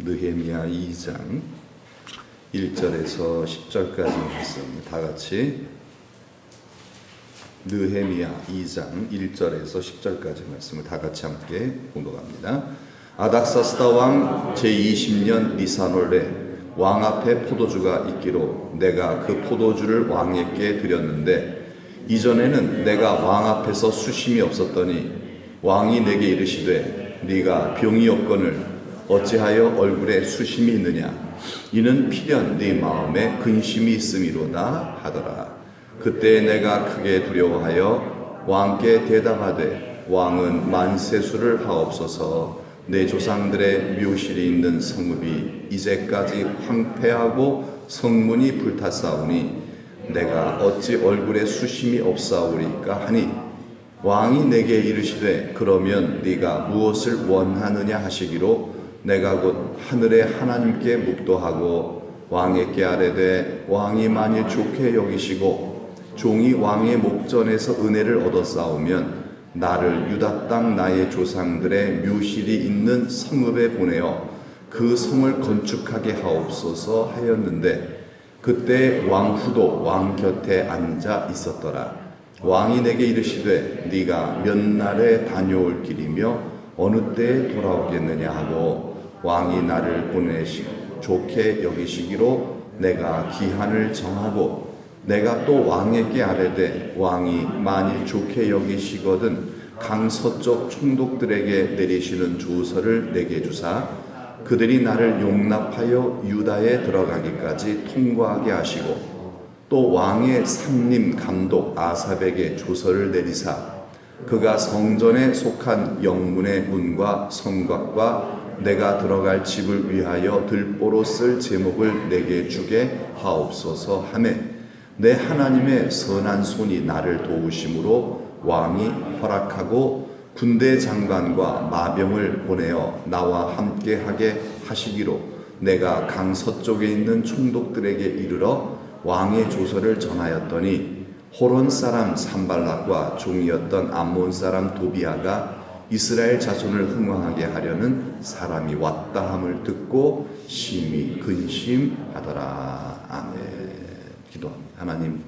느헤미야 2장 1절에서 10절까지 말씀 다 같이 느헤미야 2장 1절에서 10절까지 말씀을 다 같이 함께 봉독합니다. 아닥사스다 왕 제20년 니산월에 왕 앞에 포도주가 있기로 내가 그 포도주를 왕에게 드렸는데 이전에는 내가 왕 앞에서 수심이 없었더니 왕이 내게 이르시되 네가 병이 없거늘 어찌하여 얼굴에 수심이 있느냐 이는 필연 네 마음에 근심이 있음이로다 하더라. 그때 내가 크게 두려워하여 왕께 대답하되 왕은 만세수를 하옵소서. 내 조상들의 묘실이 있는 성읍이 이제까지 황폐하고 성문이 불탔사오니 내가 어찌 얼굴에 수심이 없사오리까 하니 왕이 내게 이르시되 그러면 네가 무엇을 원하느냐 하시기로 내가 곧 하늘의 하나님께 묵도하고 왕에게 아뢰되 왕이 만일 좋게 여기시고 종이 왕의 목전에서 은혜를 얻었사오면 나를 유다 땅 나의 조상들의 묘실이 있는 성읍에 보내어 그 성을 건축하게 하옵소서 하였는데 그때 왕후도 왕 곁에 앉아 있었더라. 왕이 내게 이르시되 네가 몇 날에 다녀올 길이며 어느 때에 돌아오겠느냐 하고 왕이 나를 좋게 여기시기로 내가 기한을 정하고 내가 또 왕에게 아뢰되 왕이 만일 좋게 여기시거든 강 서쪽 총독들에게 내리시는 조서를 내게 주사 그들이 나를 용납하여 유다에 들어가기까지 통과하게 하시고 또 왕의 삼림 감독 아삽에게 조서를 내리사 그가 성전에 속한 영문의 문과 성곽과 내가 들어갈 집을 위하여 들보로 쓸 제목을 내게 주게 하옵소서 하매 내 하나님의 선한 손이 나를 도우심으로 왕이 허락하고 군대 장관과 마병을 보내어 나와 함께 하게 하시기로 내가 강 서쪽에 있는 총독들에게 이르러 왕의 조서를 전하였더니 호론 사람 산발락과 종이었던 암몬 사람 도비아가 이스라엘 자손을 흥왕하게 하려는 사람이 왔다 함을 듣고 심히 근심하더라. 아멘. 기도합니다. 하나님,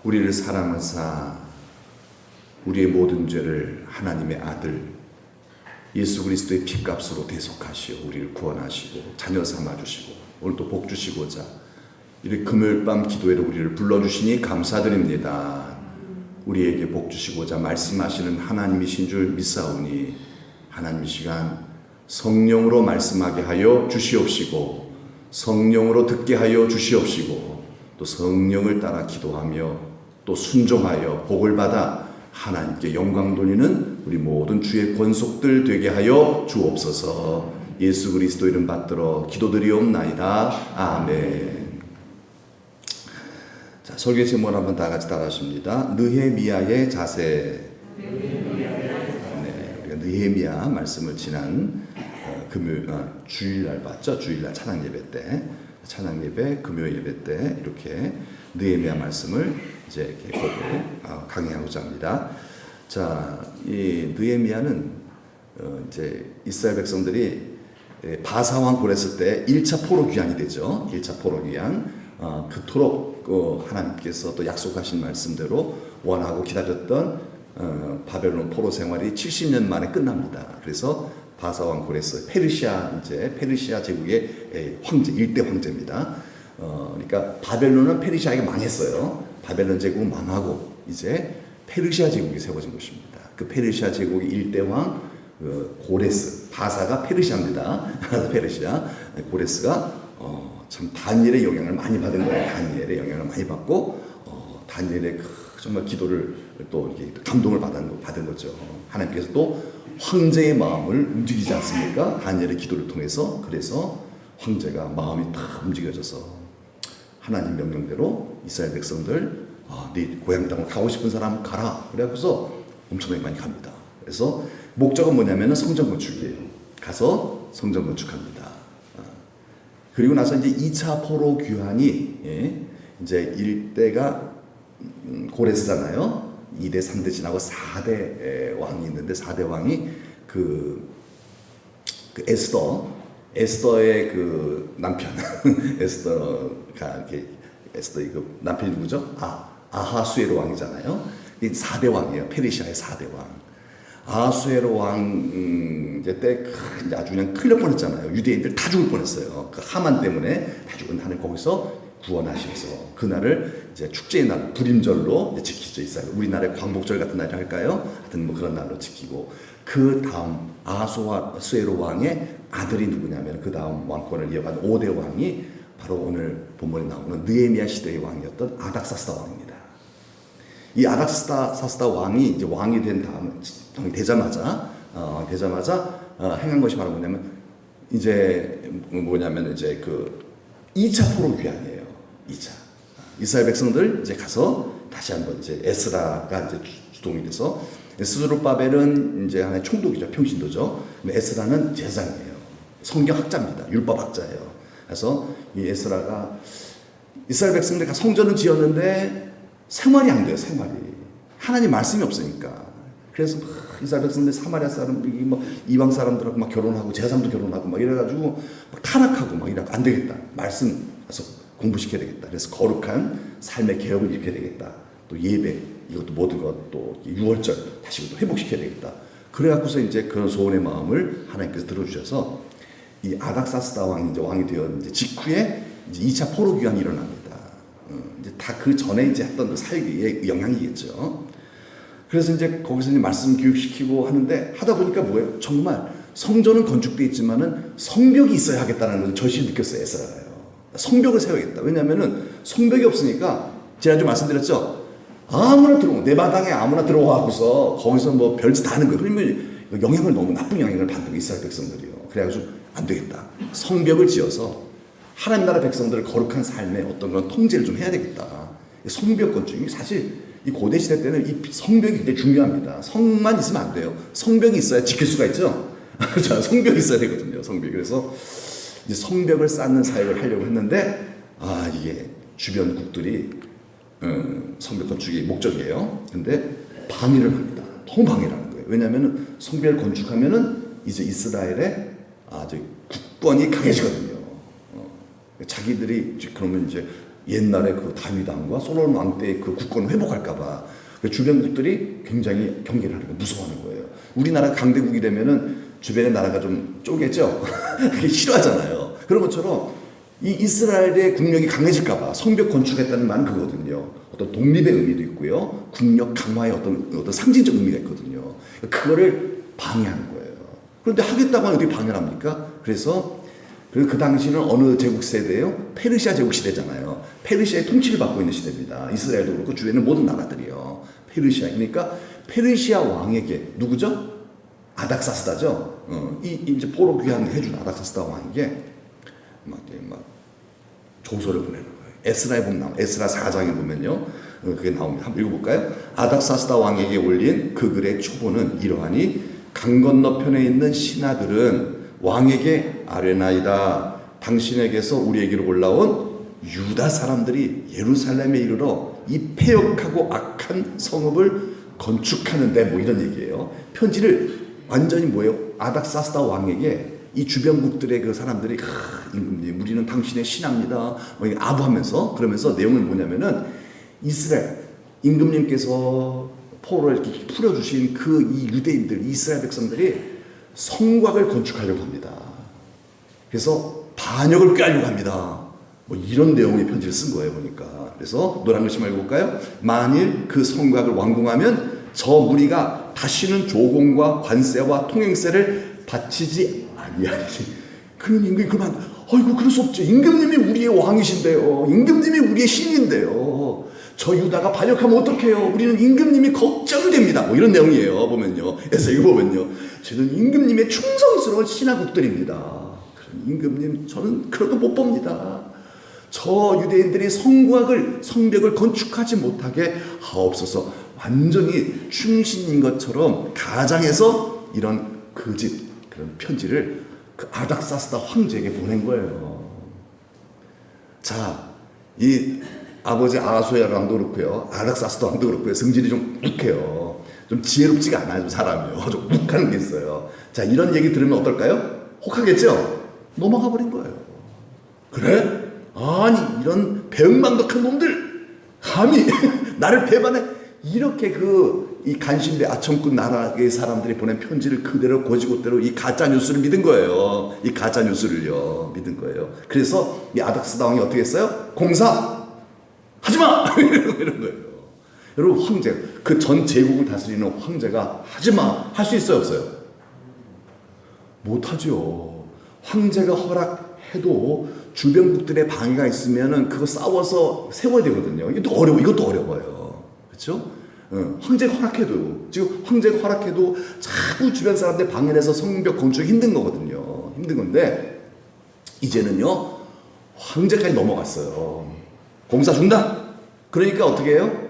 우리를 사랑하사 우리의 모든 죄를 하나님의 아들 예수 그리스도의 피값으로 대속하시어 우리를 구원하시고 자녀 삼아주시고 오늘도 복 주시고자 이렇게 금요일 밤 기도회로 우리를 불러주시니 감사드립니다. 우리에게 복 주시고자 말씀하시는 하나님이신 줄 믿사오니 하나님 이 시간 성령으로 말씀하게 하여 주시옵시고 성령으로 듣게 하여 주시옵시고 또 성령을 따라 기도하며 또 순종하여 복을 받아 하나님께 영광 돌리는 우리 모든 주의 권속들 되게 하여 주옵소서. 예수 그리스도 이름 받들어 기도드리옵나이다. 아멘. 자, 설교 제목을 한번 다 같이 따라하십니다. 느헤미야의 자세. 네, 우리가 느헤미야 말씀을 지난 주일날 봤죠? 주일날 찬양 예배 때, 찬양 예배, 금요 예배 때 이렇게 느헤미야 말씀을 이제 이렇게 보고 강의하고자 합니다. 자, 이 느헤미야는 이제 이스라엘 백성들이 바사왕 고레스 때 1차 포로 귀환이 되죠. 1차 포로 귀환. 그토록 하나님께서 또 약속하신 말씀대로 원하고 기다렸던 바벨론 포로 생활이 70년 만에 끝납니다. 그래서 바사왕 고레스 페르시아 제국의 황제, 일대 황제입니다. 그러니까 바벨론은 페르시아에게 망했어요. 바벨론 제국은 망하고 이제 페르시아 제국이 세워진 것입니다. 그 페르시아 제국의 일대 왕 고레스, 바사가 페르시아입니다. 페르시아 고레스가 참 다니엘의 영향을 많이 받은 거예요. 다니엘의 영향을 많이 받고 다니엘의 정말 기도를 또 이렇게 감동을 받은 거죠. 하나님께서 또 황제의 마음을 움직이지 않습니까? 다니엘의 기도를 통해서. 그래서 황제가 마음이 다 움직여져서 하나님 명령대로 이스라엘 백성들 네 고향 땅을 가고 싶은 사람 가라. 그래서 엄청나게 많이 갑니다. 그래서 목적은 뭐냐면은 성전 건축이에요. 가서 성전 건축합니다. 그리고 나서 이제 2차 포로 귀환이 이제 1대가 고레스잖아요. 2대, 3대 지나고 4대 왕이 있는데 4대 왕이 그 에스더 에스더의 그 남편 에스더가 이렇게 에스더의 그 남편이 누구죠? 아하수에로 왕이잖아요. 이 4대 왕이에요. 페르시아의 4대 왕. 아하수에로 왕 이제 때 아주 그냥 큰일 날 뻔했잖아요. 유대인들 다 죽을 뻔했어요. 그 하만 때문에 다 죽은 하나님 거기서 구원하셔서 그날을 이제 축제의 날 불임절로 이제 지키죠. 이스라엘. 우리나라의 광복절 같은 날이 할까요? 하여튼 뭐 그런 날로 지키고 그 다음 아하수에로 왕의 아들이 누구냐면 그 다음 왕권을 이어간 5대 왕이 바로 오늘 본문에 나오는 느헤미야 시대의 왕이었던 아닥사스다 왕입니다. 이 아닥사스다 왕이 이제 왕이 된 다음 되자마자 행한 것이 바로 뭐냐면 이제 그 2차 포로 귀환이에요. 2차 이스라엘 백성들 이제 가서 다시 한번 이제 에스라가 이제 주동이 돼서 스루바벨은 이제 하나의 총독이죠. 평신도죠. 에스라는 제사장이에요. 성경 학자입니다. 율법 학자예요. 그래서 이 에스라가 이스라엘 백성들이 성전을 지었는데 생활이 안 돼요. 생활이 하나님 말씀이 없으니까. 그래서 이스라엘 백성들 사마리아 사람들이 막 이방 사람들하고 막 결혼하고 제사장도 결혼하고 막 이래가지고 막 타락하고 막 이러고 안 되겠다. 말씀 가서 공부시켜야 되겠다. 그래서 거룩한 삶의 개혁을 일으켜야 되겠다. 또 예배 이것도 모든 것또 6월절 다시 또 회복시켜야 되겠다. 그래갖고서 이제 그런 소원의 마음을 하나님께서 들어주셔서 이 아닥사스다 왕이 이제 왕이 되어 이제 직후에 이제 2차 포로 귀환이 일어납니다. 이제 다 그 전에 이제 했던 그 사역의 영향이겠죠. 그래서 이제 거기서 이제 말씀 교육시키고 하는데 하다 보니까 뭐예요? 정말 성전은 건축되어 있지만은 성벽이 있어야 하겠다는 것을 절실히 느꼈어요. 에스라가요. 성벽을 세워야겠다. 왜냐하면은 성벽이 없으니까 지난주 말씀드렸죠. 아무나 들어오고 내 마당에 아무나 들어와갖고서 거기서 뭐 별짓 다 하는 거예요. 그러면 영향을 너무 나쁜 영향을 받는 거예요. 이스라엘 백성들이요. 그래가지고 안 되겠다. 성벽을 지어서 하나님 나라 백성들을 거룩한 삶의 어떤 그런 통제를 좀 해야 되겠다. 성벽 건축이 사실 이 고대 시대 때는 이 성벽이 굉장히 중요합니다. 성만 있으면 안 돼요. 성벽이 있어야 지킬 수가 있죠. 성벽이 있어야 되거든요. 성벽. 그래서 이제 성벽을 쌓는 사역을 하려고 했는데 이게 주변 국들이 성벽 건축이 목적이에요. 근데 방해를 합니다. 너무 방해를 하는 거예요. 왜냐하면 성벽을 건축하면은 이제 이스라엘의 아주 국권이 강해지거든요. 자기들이 그러면 이제 옛날에 그 다윗 왕과 솔로몬 왕 때의 그 국권을 회복할까봐 주변국들이 굉장히 경계를 하는 거예요. 무서워하는 거예요. 우리나라 강대국이 되면은 주변의 나라가 좀 쪼개죠. 그게 싫어하잖아요. 그런 것처럼 이 이스라엘의 국력이 강해질까봐 성벽 건축했다는 말은 그거거든요. 어떤 독립의 의미도 있고요. 국력 강화의 어떤 상징적 의미가 있거든요. 그거를 방해하는 거예요. 그런데 하겠다고 하면 어떻게 방해를 합니까? 그래서 그 당시는 어느 제국 세대예요? 페르시아 제국 시대잖아요. 페르시아의 통치를 받고 있는 시대입니다. 이스라엘도 그렇고 주변의 모든 나라들이요. 페르시아. 그러니까 페르시아 왕에게 누구죠? 아닥사스다죠. 이제 포로 귀환을 해준 아닥사스다 왕에게 막 조서를 보내는 거예요. 에스라에 보면 에스라 4장에 보면요. 그게 나옵니다. 한번 읽어볼까요? 아닥사스다 왕에게 올린 그 글의 초본은 이러하니 강 건너편에 있는 신하들은 왕에게 아뢰나이다. 당신에게서 우리에게로 올라온 유다 사람들이 예루살렘에 이르러 이 패역하고 악한 성읍을 건축하는데 뭐 이런 얘기예요. 편지를 완전히 뭐예요? 아닥사스다 왕에게 이 주변국들의 그 사람들이 임금님 우리는 당신의 신하입니다. 뭐 아부하면서 그러면서 내용은 뭐냐면은 이스라엘 임금님께서 포로를 이렇게 풀어주신 그 이 유대인들 이스라엘 백성들이 성곽을 건축하려고 합니다. 그래서 반역을 꾀하려고 합니다. 뭐 이런 내용의 편지를 쓴 거예요 보니까. 그래서 노란 글씨 말고 볼까요? 만일 그 성곽을 완공하면 저 무리가 다시는 조공과 관세와 통행세를 바치지 아니하리니. 그럼 임금이 그만 아이고 그럴 수 없죠. 임금님이 우리의 왕이신데요. 임금님이 우리의 신인데요. 저 유다가 반역하면 어떡해요? 우리는 임금님이 걱정됩니다. 뭐 이런 내용이에요. 보면요. 그래서 이거 보면요. 저는 임금님의 충성스러운 신하국들입니다. 그럼 임금님 저는 그런 거 못 봅니다. 저 유대인들이 성벽을 건축하지 못하게 하옵소서. 완전히 충신인 것처럼 가장해서 이런 거짓 그런 편지를 그 아닥사스다 황제에게 보낸 거예요. 자, 이 아버지 아하수에로 왕도 그렇고요. 아닥사스다 왕도 그렇고요. 성질이 좀 욱해요. 좀 지혜롭지가 않아요. 사람이요. 좀 욱하는 게 있어요. 자, 이런 얘기 들으면 어떨까요? 혹하겠죠? 넘어가 버린 거예요. 그래? 아니 이런 배은망덕한 놈들 감히 나를 배반해. 이렇게 이 간신배 아첨꾼 나라의 사람들이 보낸 편지를 그대로 고지고대로 이 가짜 뉴스를 믿은 거예요. 이 가짜 뉴스를요 믿은 거예요. 그래서 이 아닥스다왕이 어떻게 했어요? 공사 하지마 이런 거예요. 여러분 황제 그 전 제국을 다스리는 황제가 하지마 할 수 있어요 없어요? 못하죠. 황제가 허락해도 주변국들의 방해가 있으면은 그거 싸워서 세워야 되거든요. 이것도 어려워요. 그렇죠? 황제가 허락해도 지금 황제가 허락해도 자꾸 주변 사람들 방해해서 성벽 건축이 힘든 거거든요. 힘든 건데 이제는요 황제까지 넘어갔어요. 공사 준다. 그러니까 어떻게 해요?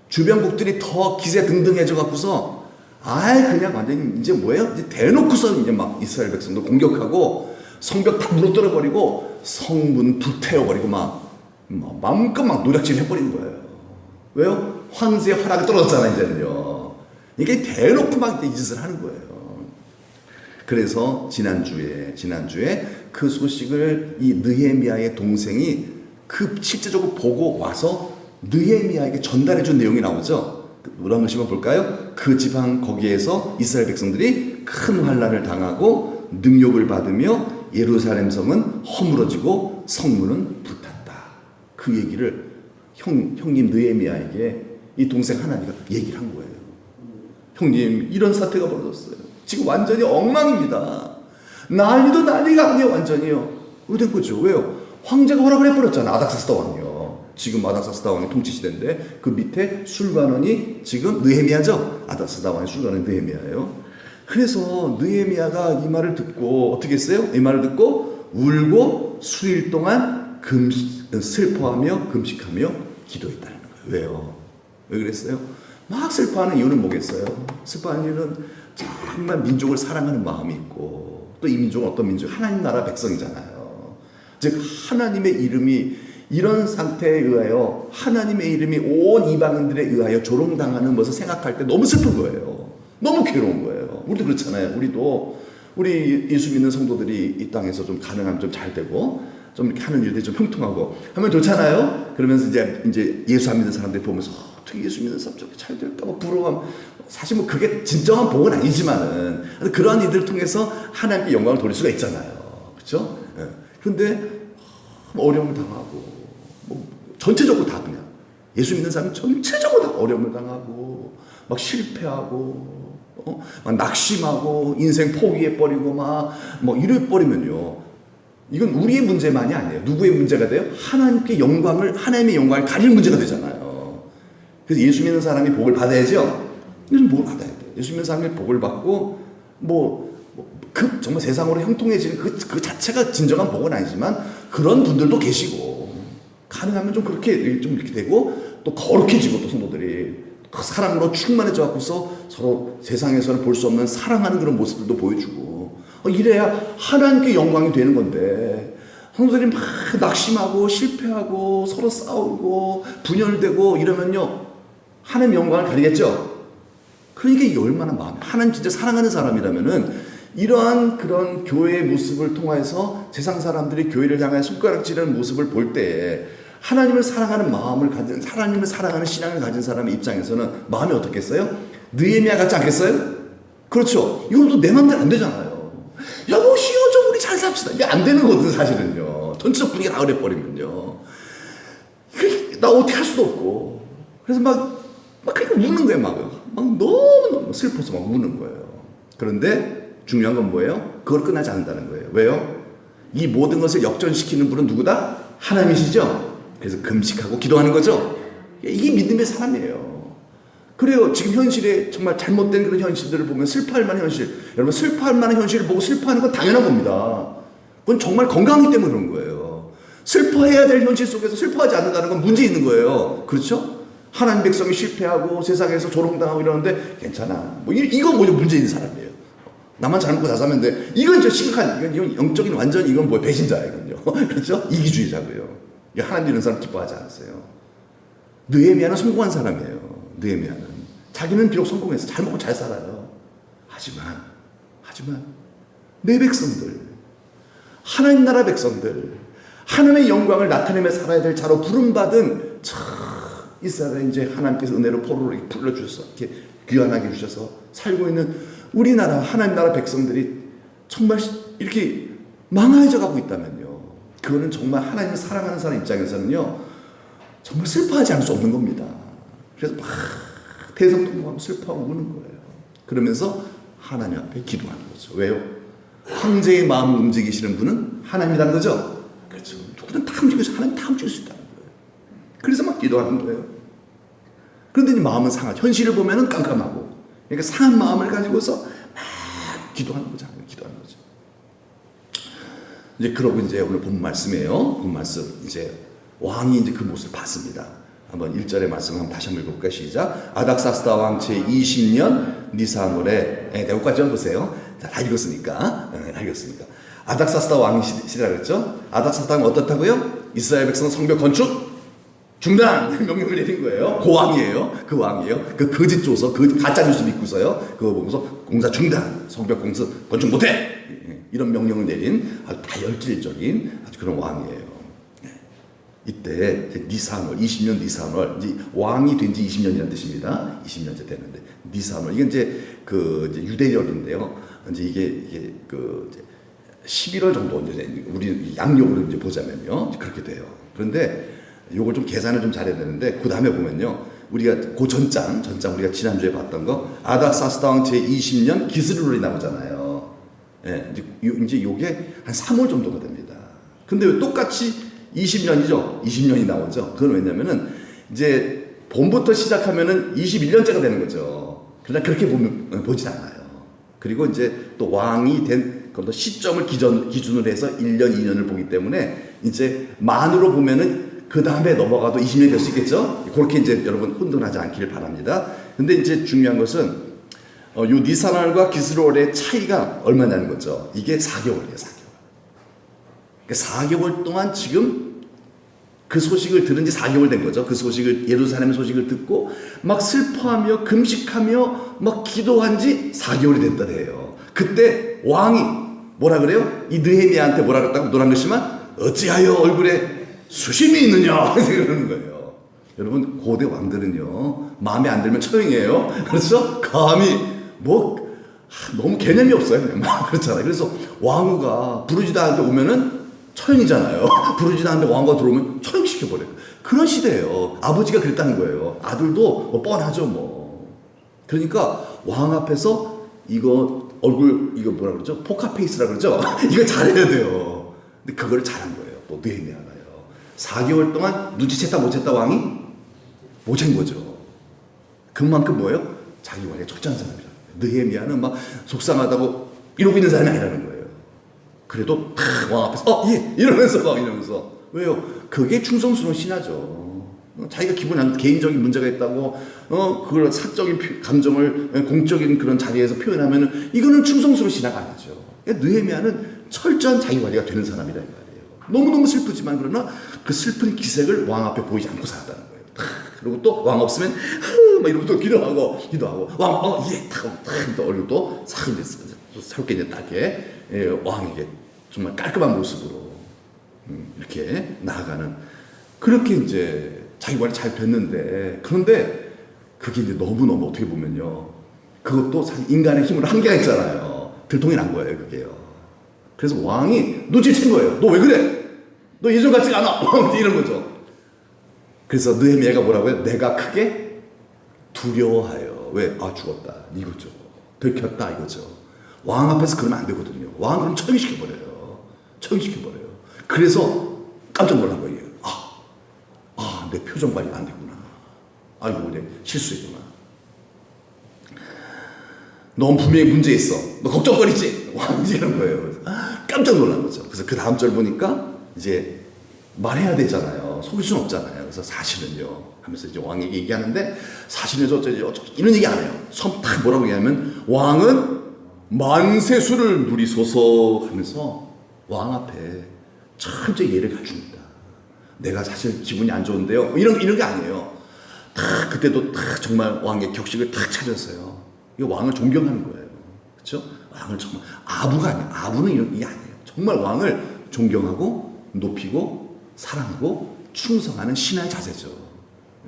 주변국들이 더 기세 등등해져 갖고서 그냥 완전히 이제 뭐예요? 이제 대놓고서 이제 막 이스라엘 백성들 공격하고 성벽 다 무너뜨려 버리고 성문 불태워 버리고 마음껏 노략질 해버린 거예요. 왜요? 황제의 허락이 떨어졌잖아 이제는요. 이게 대놓고 이 짓을 하는 거예요. 그래서 지난주에 그 소식을 이 느헤미야의 동생이 실제적으로 보고 와서 느헤미야에게 전달해 준 내용이 나오죠. 우리 한번 볼까요? 그 지방 거기에서 이스라엘 백성들이 큰 환난을 당하고 능욕을 받으며 예루살렘 성은 허물어지고 성문은 불탔다. 그 얘기를 형님 느헤미야에게 이 동생 하나니가 얘기를 한 거예요. 형님 이런 사태가 벌어졌어요. 지금 완전히 엉망입니다. 난리도 난리가 아니에요. 완전히요. 왜 된 거죠? 왜요? 황제가 허락을 해버렸잖아. 아닥사스다 왕이요. 지금 아닥사스다 왕의 통치 시대인데 그 밑에 술관원이 지금 느헤미야죠. 아닥사스다 왕의 술관원이 느헤미야예요. 그래서 느헤미야가 이 말을 듣고 어떻게 했어요? 이 말을 듣고 울고 수일 동안 슬퍼하며 금식하며 기도했다는 거예요. 왜요? 왜 그랬어요? 막 슬퍼하는 이유는 뭐겠어요? 슬퍼하는 이유는 정말 민족을 사랑하는 마음이 있고 또 이 민족은 어떤 민족? 하나님 나라 백성이잖아요. 즉 하나님의 이름이 이런 상태에 의하여 하나님의 이름이 온 이방인들에 의하여 조롱당하는 것을 생각할 때 너무 슬픈 거예요. 너무 괴로운 거예요. 우리도 그렇잖아요. 우리 예수 믿는 성도들이 이 땅에서 좀 가능하면 좀 잘 되고 좀 이렇게 하는 일들이 좀 형통하고 하면 좋잖아요. 그러면서 이제 예수 안 믿는 사람들이 보면서 어떻게 예수 믿는 사람 저렇게 잘 될까 봐 부러워하면 사실 그게 진정한 복은 아니지만은 그러한 일들을 통해서 하나님께 영광을 돌릴 수가 있잖아요. 그렇죠? 그런데 어려움을 당하고 전체적으로 다 그냥 예수 믿는 사람은 전체적으로 다 어려움을 당하고 막 실패하고 막 낙심하고 인생 포기해버리고 막 이래버리면요. 이건 우리의 문제만이 아니에요. 누구의 문제가 돼요? 하나님의 영광을 가릴 문제가 되잖아요. 그래서 예수 믿는 사람이 복을 받아야죠. 이건 뭘 받아야 돼요? 예수 믿는 사람이 복을 받고 정말 세상으로 형통해지는 그 자체가 진정한 복은 아니지만 그런 분들도 계시고 가능하면 좀 그렇게 좀 이렇게 되고 또 거룩해지고 또 성도들이 그 사랑으로 충만해져 갖고서 서로 세상에서는 볼 수 없는 사랑하는 그런 모습들도 보여주고 이래야 하나님께 영광이 되는 건데 성도들이 막 낙심하고 실패하고 서로 싸우고 분열되고 이러면요 하나님 영광을 가리겠죠. 그러니까 이게 얼마나 하나님 진짜 사랑하는 사람이라면은 이러한 그런 교회의 모습을 통해서 세상 사람들이 교회를 향해 손가락질하는 모습을 볼 때 하나님을 사랑하는 마음을 가진 하나님을 사랑하는 신앙을 가진 사람의 입장에서는 마음이 어떻겠어요? 느헤미야 같지 않겠어요? 그렇죠. 이건 또 내 맘대로 안 되잖아요. 여보시오 좀 우리 잘 삽시다. 이게 안 되는 거거든 사실은요. 전체적 분위기가 다 그래버리면요. 나 어떻게 할 수도 없고 그래서 막 그러니까 우는 거예요. 막 너무 슬퍼서 막 우는 거예요. 그런데 중요한 건 뭐예요? 그걸 끝나지 않는다는 거예요. 왜요? 이 모든 것을 역전시키는 분은 누구다? 하나님이시죠? 그래서 금식하고 기도하는 거죠? 이게 믿음의 사람이에요. 그래요. 지금 현실에 정말 잘못된 그런 현실들을 보면 슬퍼할 만한 현실. 여러분 슬퍼할 만한 현실을 보고 슬퍼하는 건 당연한 겁니다. 그건 정말 건강하기 때문에 그런 거예요. 슬퍼해야 될 현실 속에서 슬퍼하지 않는다는 건 문제 있는 거예요. 그렇죠? 하나님 백성이 실패하고 세상에서 조롱당하고 이러는데 괜찮아. 이건 문제 있는 사람이에요. 나만 잘 먹고 다 사면 돼. 이건 진짜 심각한, 이건 영적인 완전 이건 배신자이거든요. 그렇죠? 이기주의자고요. 하나님 이런 사람 기뻐하지 않았어요. 느헤미야는 성공한 사람이에요. 느헤미야는 자기는 비록 성공해서 잘 먹고 잘 살아요. 하지만 내 백성들 하나님 나라 백성들, 하나님의 영광을 나타내며 살아야 될 자로 부름받은 이스라엘 이제 하나님께서 은혜로 포로로 이렇게 불러주셔서 이렇게 귀환하게 해주셔서 살고 있는 우리나라 하나님 나라 백성들이 정말 이렇게 망해져 가고 있다면요, 그거는 정말 하나님을 사랑하는 사람 입장에서는요 정말 슬퍼하지 않을 수 없는 겁니다. 그래서 막 대성통곡하고 슬퍼하고 우는 거예요. 그러면서 하나님 앞에 기도하는 거죠. 왜요? 황제의 마음을 움직이시는 분은 하나님이라는 거죠. 그렇죠. 누구든 다 움직여서 하나님 다 움직일 수 있다는 거예요. 그래서 막 기도하는 거예요. 그런데 이 마음은 상하죠. 현실을 보면은 깜깜하고. 그러니까 상한 마음을 가지고서 막 기도하는 거잖아요. 기도하는 거죠. 이제 그러고 이제 오늘 본 말씀이에요. 본 말씀 이제 왕이 이제 그 모습을 봤습니다. 한번 1절의 말씀 한번 다시 한번 읽어볼까요? 시작. 아닥사스다 왕 제20년 니산월에 내고까지 보세요. 자, 다 읽었으니까. 알겠습니까? 아닥사스다 왕이 시대라 그랬죠? 아닥사스다 왕은 어떻다고요? 이스라엘 백성 성벽 건축 중단 명령을 내린 거예요. 그 왕이에요. 그 왕이에요. 그 거짓 조서, 그 가짜 뉴스 믿고서요. 그거 보면서 공사 중단, 성벽 공사 건축 못해. 이런 명령을 내린 아주 다혈질적인 아주 그런 왕이에요. 이때 니산월 20년 니산월 이제 왕이 된 지 20년이라는 뜻입니다. 20년째 되는데 니산월 이게 이제 그 이제 유대년인데요. 이제 이게 그 11월 정도 이제 우리 양력으로 이제 보자면요 그렇게 돼요. 그런데 요걸 좀 계산을 좀 잘해야 되는데 그 다음에 보면요 우리가 그 전장 우리가 지난주에 봤던 거 아닥사스다 왕 제 20년 기스르롤이 나오잖아요. 예, 이제 요게 한 3월 정도가 됩니다. 근데 왜 똑같이 20년이죠. 20년이 나오죠. 그건 왜냐면은 이제 봄부터 시작하면은 21년째가 되는 거죠. 그러나 그렇게 보진 않아요. 그리고 이제 또 왕이 된 그것도 시점을 기준으로 해서 1년, 2년을 보기 때문에 이제 만으로 보면은 그 다음에 넘어가도 20년이 될 수 있겠죠. 그렇게 이제 여러분 혼돈하지 않기를 바랍니다. 근데 이제 중요한 것은 요 니산월과 기스롤의 차이가 얼마냐는 거죠. 이게 4개월이에요. 4개월. 그러니까 4개월 동안 지금 그 소식을 들은 지 4개월 된 거죠. 그 소식을 예루살렘 소식을 듣고 막 슬퍼하며 금식하며 막 기도한 지 4개월이 됐다네요. 그때 왕이 뭐라 그래요? 이 느헤미야한테 뭐라 그랬다고 노란 글씨만 어찌하여 얼굴에 수심이 있느냐 그러는 거예요. 여러분 고대 왕들은요 마음에 안 들면 처형이에요. 그렇죠? 감히 뭐 너무 개념이 없어요. 그렇잖아요. 그래서 왕후가 부르지도 않는데 오면은 처형이잖아요. 부르지도 않는데 왕후가 들어오면 처형시켜버려요. 그런 시대예요. 아버지가 그랬다는 거예요. 아들도 뭐 뻔하죠 뭐. 그러니까 왕 앞에서 이거 얼굴 이거 뭐라 그러죠? 포카페이스라 그러죠? 이거 잘해야 돼요. 근데 그걸 잘한 거예요. 또 느헤미야가요. 4개월 동안 눈치챘다 못 챘다 왕이 못 챈 거죠. 그만큼 뭐예요? 자기 관리가 철저한 사람이라. 느헤미야는 막 속상하다고 이러고 있는 사람이 아니라는 거예요. 그래도 왕 앞에서 예 이러면서 막 이러면서 왜요? 그게 충성스러운 신하죠. 자기가 기분이 안 개인적인 문제가 있다고 그걸 사적인 감정을 공적인 그런 자리에서 표현하면은 이거는 충성스러운 신하가 아니죠. 느헤미야는 철저한 자기 관리가 되는 사람이라 이 말이에요. 너무너무 슬프지만 그러나 그 슬픈 기색을 왕 앞에 보이지 않고 살았다는 거예요. 그리고 또 왕 없으면 막 이러고 또 기도하고 왕 예 또 얼굴도 싹 이제 새롭게 이제 따게 왕에게 정말 깔끔한 모습으로 이렇게 나아가는 그렇게 이제 자기 관리 잘 됐는데 그런데 그게 이제 너무너무 어떻게 보면요 그것도 사실 인간의 힘으로 한계가 있잖아요. 들통이 난 거예요 그게요. 그래서 왕이 눈치챈 거예요. 너 왜 그래? 너 예전 같지가 않아. 이런 거죠. 그래서 느헤미야가 뭐라고요? 내가 크게 두려워하여. 왜? 아 죽었다 이거죠. 들켰다 이거죠. 왕 앞에서 그러면 안 되거든요. 왕 그럼 처형시켜버려요. 처형시켜버려요. 그래서 깜짝 놀란 거예요. 내 표정 관리가 안 되구나. 아이고 내 실수했구나. 넌 분명히 문제 있어. 너 걱정거리지? 왕이 이런 거예요. 깜짝 놀란 거죠. 그래서 그 다음 절 보니까 이제 말해야 되잖아요. 속일 수는 없잖아요. 그래서 사실은요 하면서 이제 왕에게 얘기하는데 사실은 이런 얘기 안 해요. 딱 뭐라고 얘기하면 왕은 만세수를 누리소서 하면서 왕 앞에 철저히 예를 갖춥니다. 내가 사실 기분이 안 좋은데요. 이런 게 아니에요. 그때도 정말 왕의 격식을 차렸어요. 이거 왕을 존경하는 거예요. 그렇죠? 왕을 정말 아부가 아니에요. 아부는 이게 아니에요. 정말 왕을 존경하고 높이고 사랑하고 충성하는 신하의 자세죠.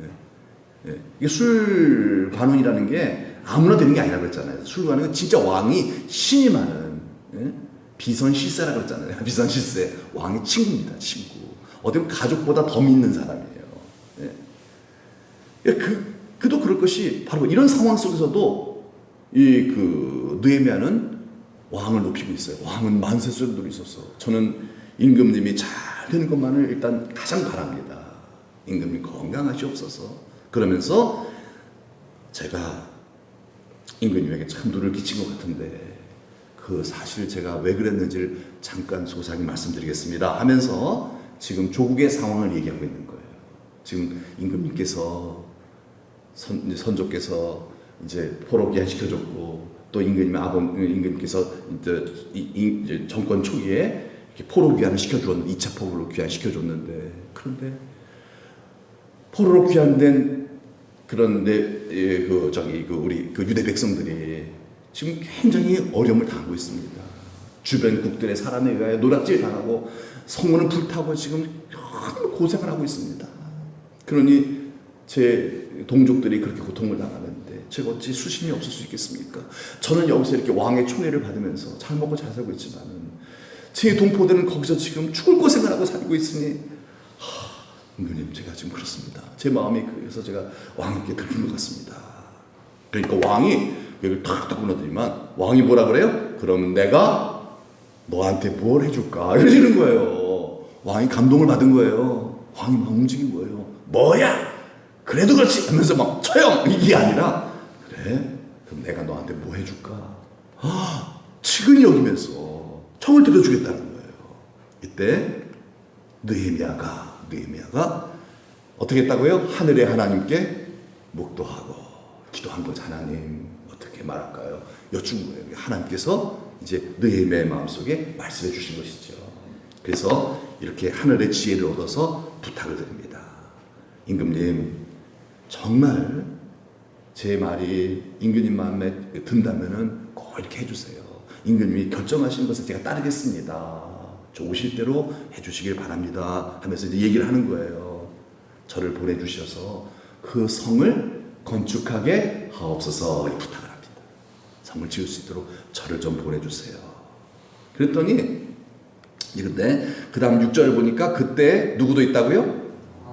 예. 예. 이게 술관원이라는 게 아무나 되는 게 아니라고 그랬잖아요. 술관원은 진짜 왕이 신임하는, 예? 비선실세라고 그랬잖아요. 비선실세. 왕의 친구입니다. 친구. 어떻게 보면 가족보다 더 믿는 사람이에요. 예. 예, 그도 그럴 것이 바로 이런 상황 속에서도 느헤미야는 왕을 높이고 있어요. 왕은 만세술들이 있었어. 저는 임금님이 잘 되는 것만을 일단 가장 바랍니다. 임금님 건강하시옵소서. 그러면서 제가 임금님에게 참 누를 끼친 것 같은데 그 사실 제가 왜 그랬는지를 잠깐 소상히 말씀드리겠습니다 하면서 지금 조국의 상황을 얘기하고 있는 거예요. 지금 임금님께서 선조께서 이제 포로 귀환시켜줬고 또 임금님께서 이제 정권 초기에 이렇게 포로 귀환을 시켜주었는데 2차 포로로 귀환시켜줬는데 그런데 포로로 귀환된 그런 우리 유대 백성들이 지금 굉장히 어려움을 당하고 있습니다. 주변 국들의 사람에 의하여 노략질 당하고 성문을 불타고 지금 너무 고생을 하고 있습니다. 그러니 제 동족들이 그렇게 고통을 당하는데 제가 어찌 수심이 없을 수 있겠습니까? 저는 여기서 이렇게 왕의 총애를 받으면서 잘 먹고 잘 살고 있지만은 제 동포들은 거기서 지금 죽을 고생을 하고 살고 있으니 임금님 제가 지금 그렇습니다. 제 마음이 그래서 제가 왕에게 들킨 것 같습니다. 그러니까 왕이 여기 탁탁 끊어드리면 왕이 뭐라 그래요? 그러면 내가 너한테 뭘 해줄까? 이러시는 거예요. 왕이 감동을 받은 거예요. 왕이 막 움직인 거예요. 뭐야? 그래도 그렇지 하면서 막 처형 이게 아니라 그래? 그럼 내가 너한테 뭐 해줄까? 측은히 여기면서 청을 들어주겠다는 거예요. 이때 느헤미야가 어떻게 했다고요? 하늘의 하나님께 묵도하고 기도한 거죠. 하나님 어떻게 말할까요? 여쭌 거예요. 하나님께서 이제 느헤미야의 마음속에 말씀해 주신 것이죠. 그래서 이렇게 하늘의 지혜를 얻어서 부탁을 드립니다. 임금님 정말 제 말이 임금님 마음에 든다면은 꼭 이렇게 해주세요. 임금님이 결정하신 것을 제가 따르겠습니다. 저 오실 대로 해주시길 바랍니다 하면서 이제 얘기를 하는 거예요. 저를 보내주셔서 그 성을 건축하게 하옵소서 부탁을 합니다. 성을 지을 수 있도록 저를 좀 보내주세요. 그랬더니 이런데 그 다음 6절을 보니까 그때 누구도 있다고요?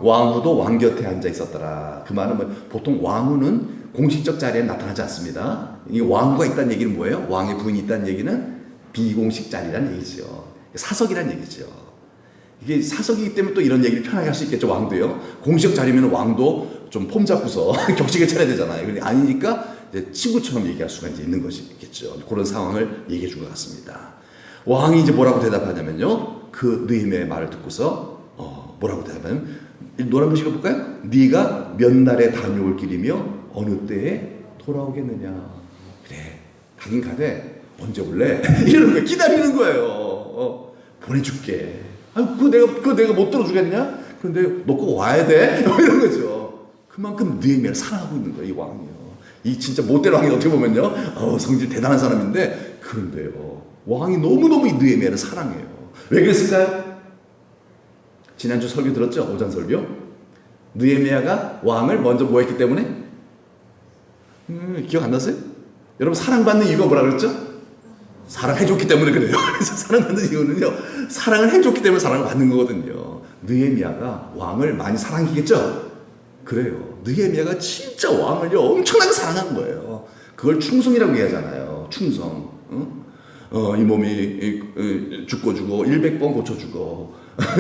왕후도 왕 곁에 앉아 있었더라. 그 말은 보통 왕후는 공식적 자리에 나타나지 않습니다. 이 왕후가 있다는 얘기는 뭐예요? 왕의 부인이 있다는 얘기는 비공식 자리라는 얘기죠. 사석이란 얘기죠. 이게 사석이기 때문에 또 이런 얘기를 편하게 할 수 있겠죠. 왕도요. 공식 자리면 왕도 좀 폼 잡고서 격식을 차려야 되잖아요. 아니니까 이제 친구처럼 얘기할 수가 이제 있는 것이겠죠. 그런 상황을 얘기해 준 것 같습니다. 왕이 이제 뭐라고 대답하냐면요. 그 느헤미야의 말을 듣고서 뭐라고 대답하냐면 노란 글씨 볼까요? 네가 몇 날에 다녀올 길이며 어느 때에 돌아오겠느냐. 그래 가긴 가되 언제 올래? 이러는 거예요. 기다리는 거예요. 보내줄게. 그거 내가 못 들어주겠냐? 그런데 너 꼭 와야 돼? 이런 거죠. 그만큼 느헤미야를 사랑하고 있는 거예요. 이 왕이요. 이 진짜 못된 왕이 어떻게 보면요. 성질 대단한 사람인데 그런데요. 왕이 너무너무 이 느헤미야를 사랑해요. 왜 그랬을까요? 지난주 설교 들었죠? 오전 설교. 느헤미야가 왕을 먼저 뭐 했기 때문에? 기억 안 나세요? 여러분 사랑받는 이유가 뭐라 그랬죠? 사랑해줬기 때문에 그래요. 그래서 사랑받는 이유는요. 사랑을 해줬기 때문에 사랑을 받는 거거든요. 느헤미야가 왕을 많이 사랑했겠죠? 그래요. 느헤미야가 진짜 왕을요 엄청나게 사랑한 거예요. 그걸 충성이라고 얘기하잖아요. 충성. 이 몸이 죽고 100번 고쳐주고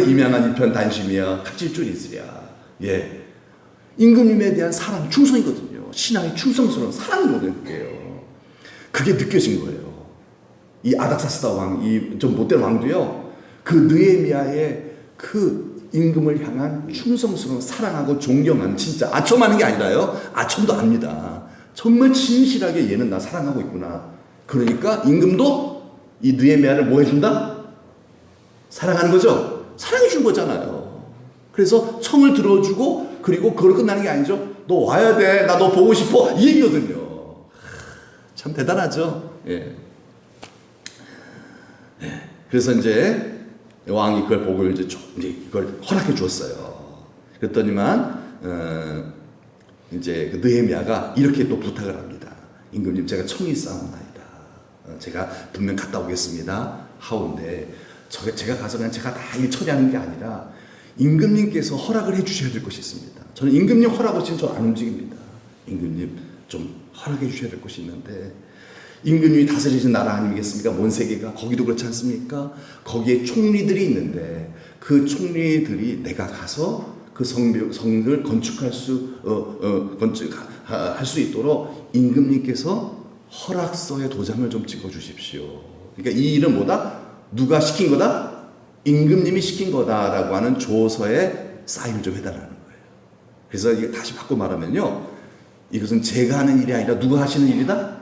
임양한 이편 단심이야 칼질줄이 있으랴. 예, 임금님에 대한 사랑 충성이거든요. 신앙의 충성스러운 사랑이거든요. 그게 느껴진 거예요. 이 아닥사스다 왕, 이 좀 못된 왕도요. 그 느헤미야의 그 임금을 향한 충성스러운 사랑하고 존경하는 진짜 아첨하는 게 아니라요. 아첨도 압니다. 정말 진실하게 얘는 나 사랑하고 있구나. 그러니까 임금도 이 느헤미야를 뭐 해준다? 사랑하는 거죠? 사랑해 준 거잖아요. 그래서 청을 들어주고 그리고 그걸 끝나는 게 아니죠. 너 와야 돼. 나 너 보고 싶어. 이 얘기거든요. 참 대단하죠. 예. 예. 그래서 이제 왕이 그걸 보고 이제 이걸 허락해 주었어요. 그랬더니만 이제 그 느헤미야가 이렇게 또 부탁을 합니다. 임금님, 제가 청이 싸움나이다. 제가 분명 갔다 오겠습니다. 하온데 제가 가서 그냥 제가 다 일 처리하는 게 아니라 임금님께서 허락을 해 주셔야 될 것이 있습니다. 저는 임금님 허락 없이는 저 안 움직입니다. 임금님 좀 허락해 주셔야 될 것이 있는데, 임금님이 다스리신 나라 아니겠습니까? 몬세계가 거기도 그렇지 않습니까? 거기에 총리들이 있는데 그 총리들이 내가 가서 그 성을 건축할 수 있도록 임금님께서 허락서에 도장을 좀 찍어 주십시오. 그러니까 이 일은 뭐다? 누가 시킨 거다? 임금님이 시킨 거다라고 하는 조서에 사인을 좀 해달라는 거예요. 그래서 이게 다시 바꿔 말하면요, 이것은 제가 하는 일이 아니라 누가 하시는 일이다?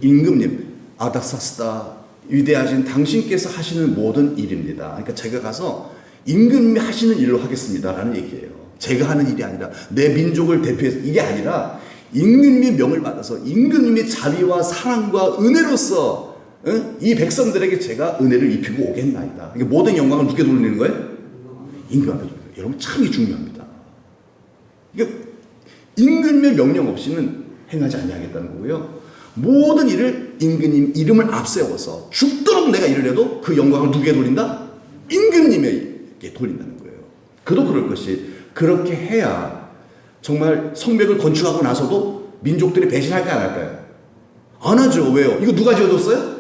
임금님, 아닥사스다, 위대하신 당신께서 하시는 모든 일입니다. 그러니까 제가 가서 임금님이 하시는 일로 하겠습니다라는 얘기예요. 제가 하는 일이 아니라 내 민족을 대표해서, 이게 아니라 임금님의 명을 받아서 임금님의 자비와 사랑과 은혜로서 이 백성들에게 제가 은혜를 입히고 오겠나이다. 이게 모든 영광을 누구게 돌리는 거예요? 임금 앞에 돌리는 거예요. 여러분, 참 중요합니다. 이게 임금님의 명령 없이는 행하지 아니하겠다는 거고요. 모든 일을 임금님 이름을 앞세워서 죽도록 내가 일을 해도 그 영광을 누구에 돌린다? 임금님에게 돌린다는 거예요. 그도 그럴 것이, 그렇게 해야 정말 성벽을 건축하고 나서도 민족들이 배신할까 안 할까요? 안 하죠. 왜요? 이거 누가 지어줬어요?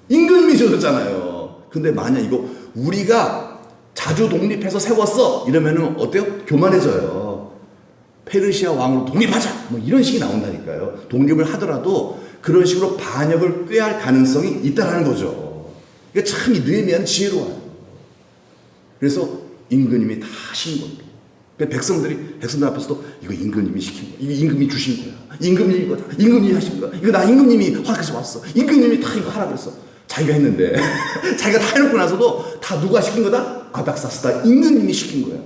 임금님이 지어줬잖아요. 근데 만약 이거 우리가 자주 독립해서 세웠어 이러면은 어때요? 교만해져요. 페르시아 왕으로 독립하자 뭐 이런 식이 나온다니까요. 독립을 하더라도 그런 식으로 반역을 꾀할 가능성이 있다는 거죠. 그러니까 참 이 느헤미야는 지혜로워요. 그래서 임금님이 다 하신 것도, 백성들 앞에서도 이거 임금님이 시킨 거야, 이거 임금님이 주신 거야, 임금님이 이거다, 임금님이 하신 거야, 이거 나 임금님이 허락해서 왔어, 임금님이 다 이거 하라 그랬어. 자기가 했는데 자기가 다 해놓고 나서도 다 누가 시킨 거다? 아닥사스다, 임금님이 시킨 거야.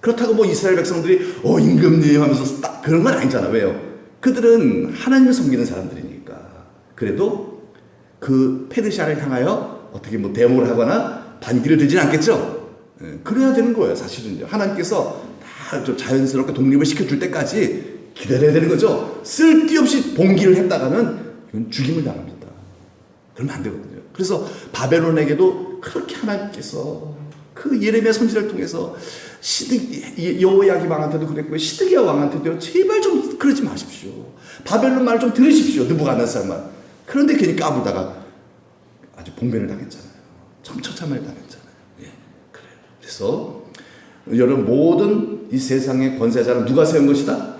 그렇다고 뭐 이스라엘 백성들이 임금님 하면서 딱 그런 건 아니잖아. 왜요? 그들은 하나님을 섬기는 사람들이니까. 그래도 그 페르시아를 향하여 어떻게 뭐 대목을 하거나 반기를 들지는 않겠죠. 그래야 되는 거예요. 사실은요. 하나님께서 다 좀 자연스럽게 독립을 시켜줄 때까지 기다려야 되는 거죠. 쓸데없이 봉기를 했다가는 이건 죽임을 당합니다. 그러면 안 되거든요. 그래서 바벨론에게도 그렇게 하나님께서 그 예레미야 선지자를 통해서 여호야김 왕한테도 그랬고요, 시드기야 왕한테도 제발 좀 그러지 마십시오. 바벨론 말을 좀 들으십시오. 느부갓네살 말. 그런데 괜히 까불다가 아주 봉변을 당했잖아요. 처참하게 당했잖아요. 예, 그래요. 그래서 여러분, 모든 이 세상의 권세자는 누가 세운 것이다?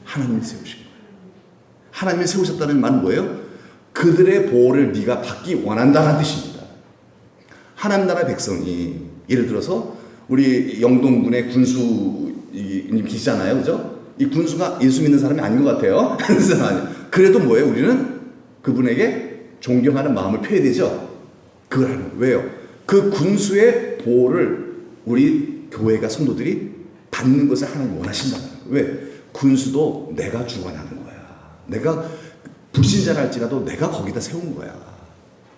하나님이 세우신 거예요. 하나님이 세우셨다는 말은 뭐예요? 그들의 보호를 네가 받기 원한다는 뜻입니다. 하나님 나라 백성이, 예를 들어서 우리 영동군의 군수님 계시잖아요, 그죠? 이 군수가 예수 믿는 사람이 아닌 것 같아요. 그래도 뭐예요? 우리는 그분에게 존경하는 마음을 표해야 되죠. 그걸 하는 거예요. 왜요? 그 군수의 보호를 우리 교회가 성도들이 받는 것을 하나님 원하신다는 거예요. 왜? 군수도 내가 주관하는 거야. 내가 불신자랄지라도 내가 거기다 세운 거야.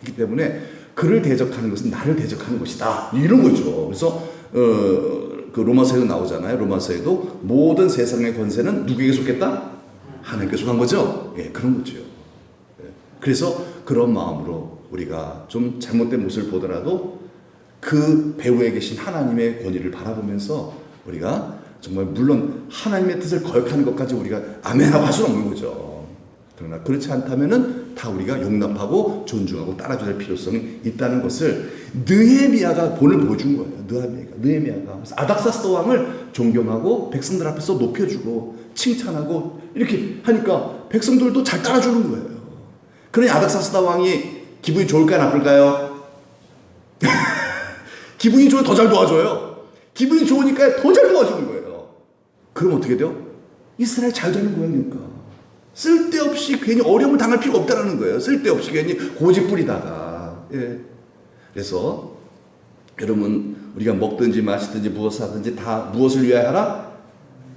그렇기 때문에 그를 대적하는 것은 나를 대적하는 것이다, 이런 거죠. 그래서 그 로마서에도 나오잖아요. 로마서에도 모든 세상의 권세는 누구에게 속했다? 하나님께 속한 거죠. 예, 그런 거죠. 예. 그래서 그런 마음으로 우리가 좀 잘못된 모습을 보더라도 그 배후에 계신 하나님의 권위를 바라보면서 우리가 정말, 물론 하나님의 뜻을 거역하는 것까지 우리가 아멘하고 할 수는 없는 거죠. 그러나 그렇지 않다면은 다 우리가 용납하고 존중하고 따라줘야 할 필요성이 있다는 것을 느헤미야가 본을 보여준 거예요. 느헤미야가 아닥사스다 왕을 존경하고 백성들 앞에서 높여주고 칭찬하고 이렇게 하니까 백성들도 잘 따라주는 거예요. 그러니 아닥사스다 왕이 기분이 좋을까요, 나쁠까요? 기분이 좋으면 더 잘 도와줘요. 기분이 좋으니까 더 잘 도와주는 거예요. 그럼 어떻게 돼요? 이스라엘 잘 되는 거예요. 그러니까 쓸데없이 괜히 어려움을 당할 필요가 없다는 거예요. 쓸데없이 괜히 고집 부리다가. 예. 그래서 여러분, 우리가 먹든지 마시든지 무엇을 하든지 다 무엇을 위하여 하라?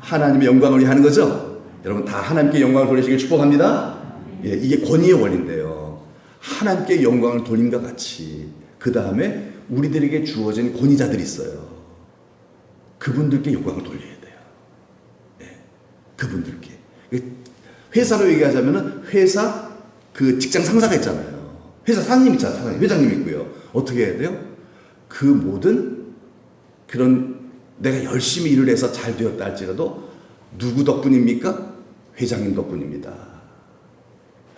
하나님의 영광을 위하여 하는 거죠. 여러분, 다 하나님께 영광을 돌리시길 축복합니다. 예, 이게 권위의 원리인데요. 하나님께 영광을 돌림과 같이 그 다음에 우리들에게 주어진 권위자들이 있어요. 그분들께 영광을 돌려야 돼요. 네. 그분들께. 회사로 얘기하자면은 회사 그 직장 상사가 있잖아요. 회사 사장님 있잖아요. 사장님, 회장님 있고요. 어떻게 해야 돼요? 그 모든 그런 내가 열심히 일을 해서 잘 되었다 할지라도 누구 덕분입니까? 회장님 덕분입니다.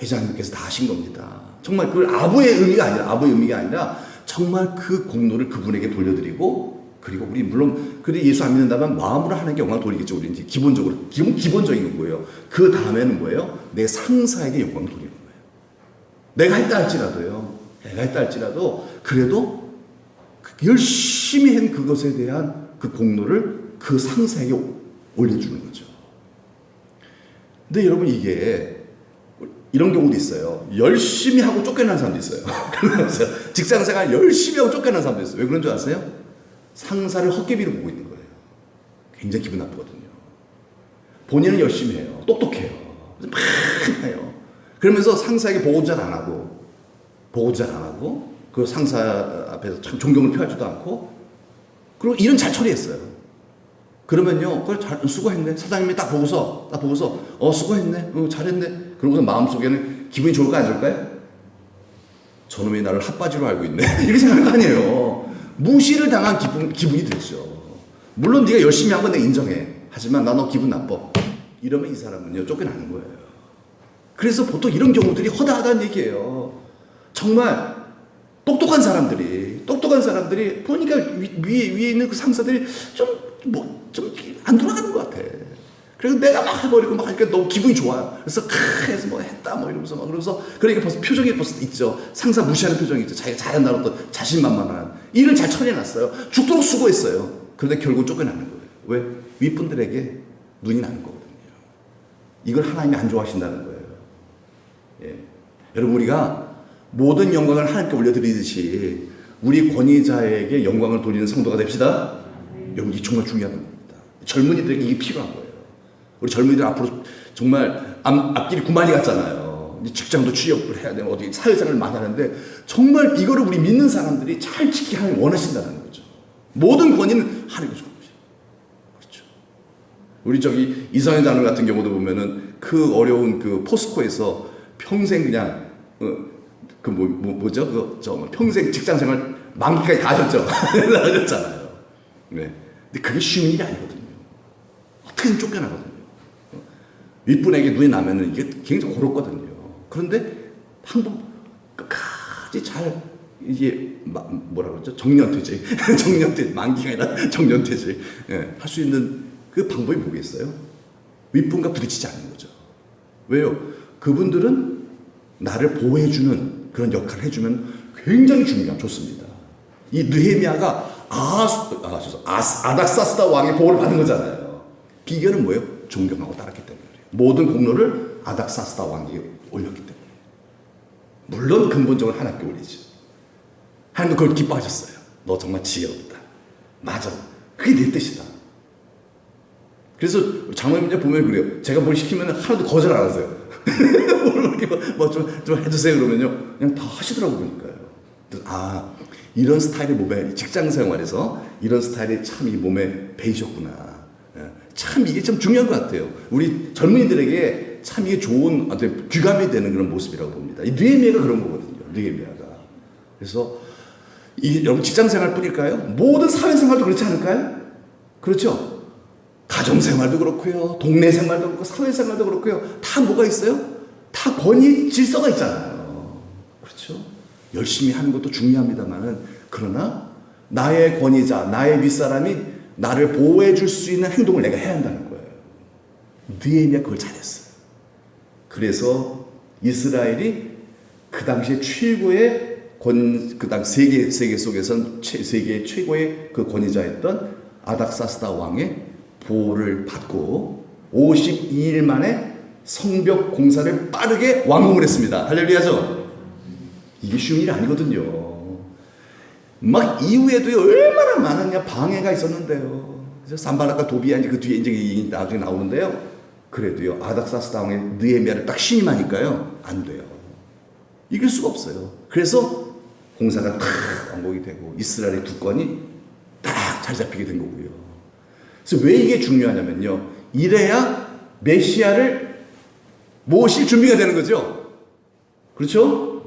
회장님께서 다 하신 겁니다. 정말 그걸 아부의 의미가 아니라 정말 그 공로를 그분에게 돌려드리고, 그리고 우리 물론 그래 예수 안 믿는다면 마음으로 하나님께 영광을 돌리겠죠. 우리 이제 기본적으로 기본적인 거예요. 그 다음에는 뭐예요? 내 상사에게 영광을 돌리는 거예요. 내가 했다 할지라도 그래도 열심히 한 그것에 대한 그 공로를 그 상사에게 올려주는 거죠. 근데 여러분, 이게 이런 경우도 있어요. 열심히 하고 쫓겨난 사람도 있어요. 직장생활 열심히 하고 쫓겨난 사람도 있어요. 왜 그런 줄 아세요? 상사를 헛개비로 보고 있는 거예요. 굉장히 기분 나쁘거든요. 본인은 열심히 해요. 똑똑해요. 막 해요. 그러면서 상사에게 보고도 잘 안 하고, 그 상사 앞에서 참 존경을 표하지도 않고, 그리고 일은 잘 처리했어요. 그러면요, 그걸 잘 수고했네. 사장님이 딱 보고서 수고했네, 잘했네. 그러고서 마음속에는 기분이 좋을까 안 좋을까요? 저놈이 나를 핫바지로 알고 있네. 이렇게 생각할 거 아니에요. 무시를 당한 기분이 들죠. 물론 네가 열심히 한 건 내가 인정해. 하지만 나 너 기분 나빠. 이러면 이 사람은요, 쫓겨나는 거예요. 그래서 보통 이런 경우들이 허다하다는 얘기예요. 정말 똑똑한 사람들이 보니까 위에 있는 그 상사들이 좀 안 돌아가는 것 같아. 그래서 내가 막 해버리고 막 하니까 너무 기분이 좋아요. 그래서 해서 뭐 했다 뭐 이러면서 막 그러면서, 그러니까 벌써 표정이 벌써 있죠. 상사 무시하는 표정이 있죠. 자기가 잘한다고 또 자신만만한 일을 잘 처리해놨어요. 죽도록 수고했어요. 그런데 결국 쫓겨나는 거예요. 왜? 윗분들에게 눈이 나는 거거든요. 이걸 하나님이 안 좋아하신다는 거예요. 예. 여러분, 우리가 모든 영광을 하나님께 올려드리듯이 우리 권위자에게 영광을 돌리는 성도가 됩시다. 여러분, 이게 정말 중요한 겁니다. 젊은이들에게 이게 필요한 거예요. 우리 젊은이들 앞으로 정말 앞길이 구만이 같잖아요. 직장도 취업을 해야 되고 어디 사회생활을 많이 하는데, 정말 이거를 우리 믿는 사람들이 잘 지키기 하나님 원하신다는 거죠. 모든 권위는 하나님께 주는 거죠. 그렇죠. 우리 저기 이상현 장로 같은 경우도 보면은 그 어려운 그 포스코에서 평생 그냥 평생 직장생활 만기까지 다 하셨죠. 다 하셨잖아요. 네. 근데 그게 쉬운 일이 아니거든요. 어떻게든 쫓겨나거든요. 윗분에게 눈이 나면은 이게 굉장히 고롭거든요. 그런데 방법 끝까지 잘, 이게 뭐라 그러죠? 정년퇴직. 만기가 아니라 정년퇴직. 예, 할 수 있는 그 방법이 뭐겠어요? 윗분과 부딪히지 않는 거죠. 왜요? 그분들은 나를 보호해주는 그런 역할을 해주면 굉장히 좋습니다. 이 느헤미야가 아닥사스다 왕의 보호를 받은 거잖아요. 비결은 뭐예요? 존경하고 따랐기 때문에 그래요. 모든 공로를 아닥사스다 왕에게 올렸기 때문에. 물론 근본적으로 하나님께 올리죠. 하나님도 그걸 기뻐하셨어요. 너 정말 지혜롭다. 맞아. 그게 내 뜻이다. 그래서 장로님 보면 그래요. 제가 뭘 시키면 하나도 거절 안 하세요. 좀 해주세요 그러면요, 그냥 다 하시더라고 보니까요. 이런 스타일이 몸에, 직장 생활에서 이런 스타일이 참 이 몸에 배이셨구나. 참 이게 참 중요한 것 같아요. 우리 젊은이들에게 참 이게 좋은 어떤 귀감이 되는 그런 모습이라고 봅니다. 이 느헤미야가 그런 거거든요. 느헤미야가. 그래서 이게 여러분 직장 생활뿐일까요? 모든 사회 생활도 그렇지 않을까요? 그렇죠? 가정 생활도 그렇고요, 동네 생활도 그렇고, 사회 생활도 그렇고요. 다 뭐가 있어요? 다 권위 질서가 있잖아요. 그렇죠? 열심히 하는 것도 중요합니다만은, 그러나 나의 권위자, 나의 윗사람이 나를 보호해 줄 수 있는 행동을 내가 해야 한다는 거예요. 느헤미야 그걸 잘했어요. 그래서 이스라엘이 그 당시에 최고의 그 당 세계 속에선 세계 최고의 그 권위자였던 아닥사스다 왕의 보호를 받고 52일 만에 성벽 공사를 빠르게 완공을 했습니다. 할렐루야죠. 이게 쉬운 일이 아니거든요. 막 이후에도요, 얼마나 많은 방해가 있었는데요. 그래서 산발락과 도비야 그 뒤에 이제 나중에 나오는데요. 그래도요, 아닥사스다 왕의 느헤미야를 딱 신임하니까요, 안 돼요. 이길 수가 없어요. 그래서 공사가 탁 완공이 되고 이스라엘의 주권이 딱 잘 잡히게 된 거고요. 그래서 왜 이게 중요하냐면요. 이래야 메시아를 모실 준비가 되는 거죠. 그렇죠?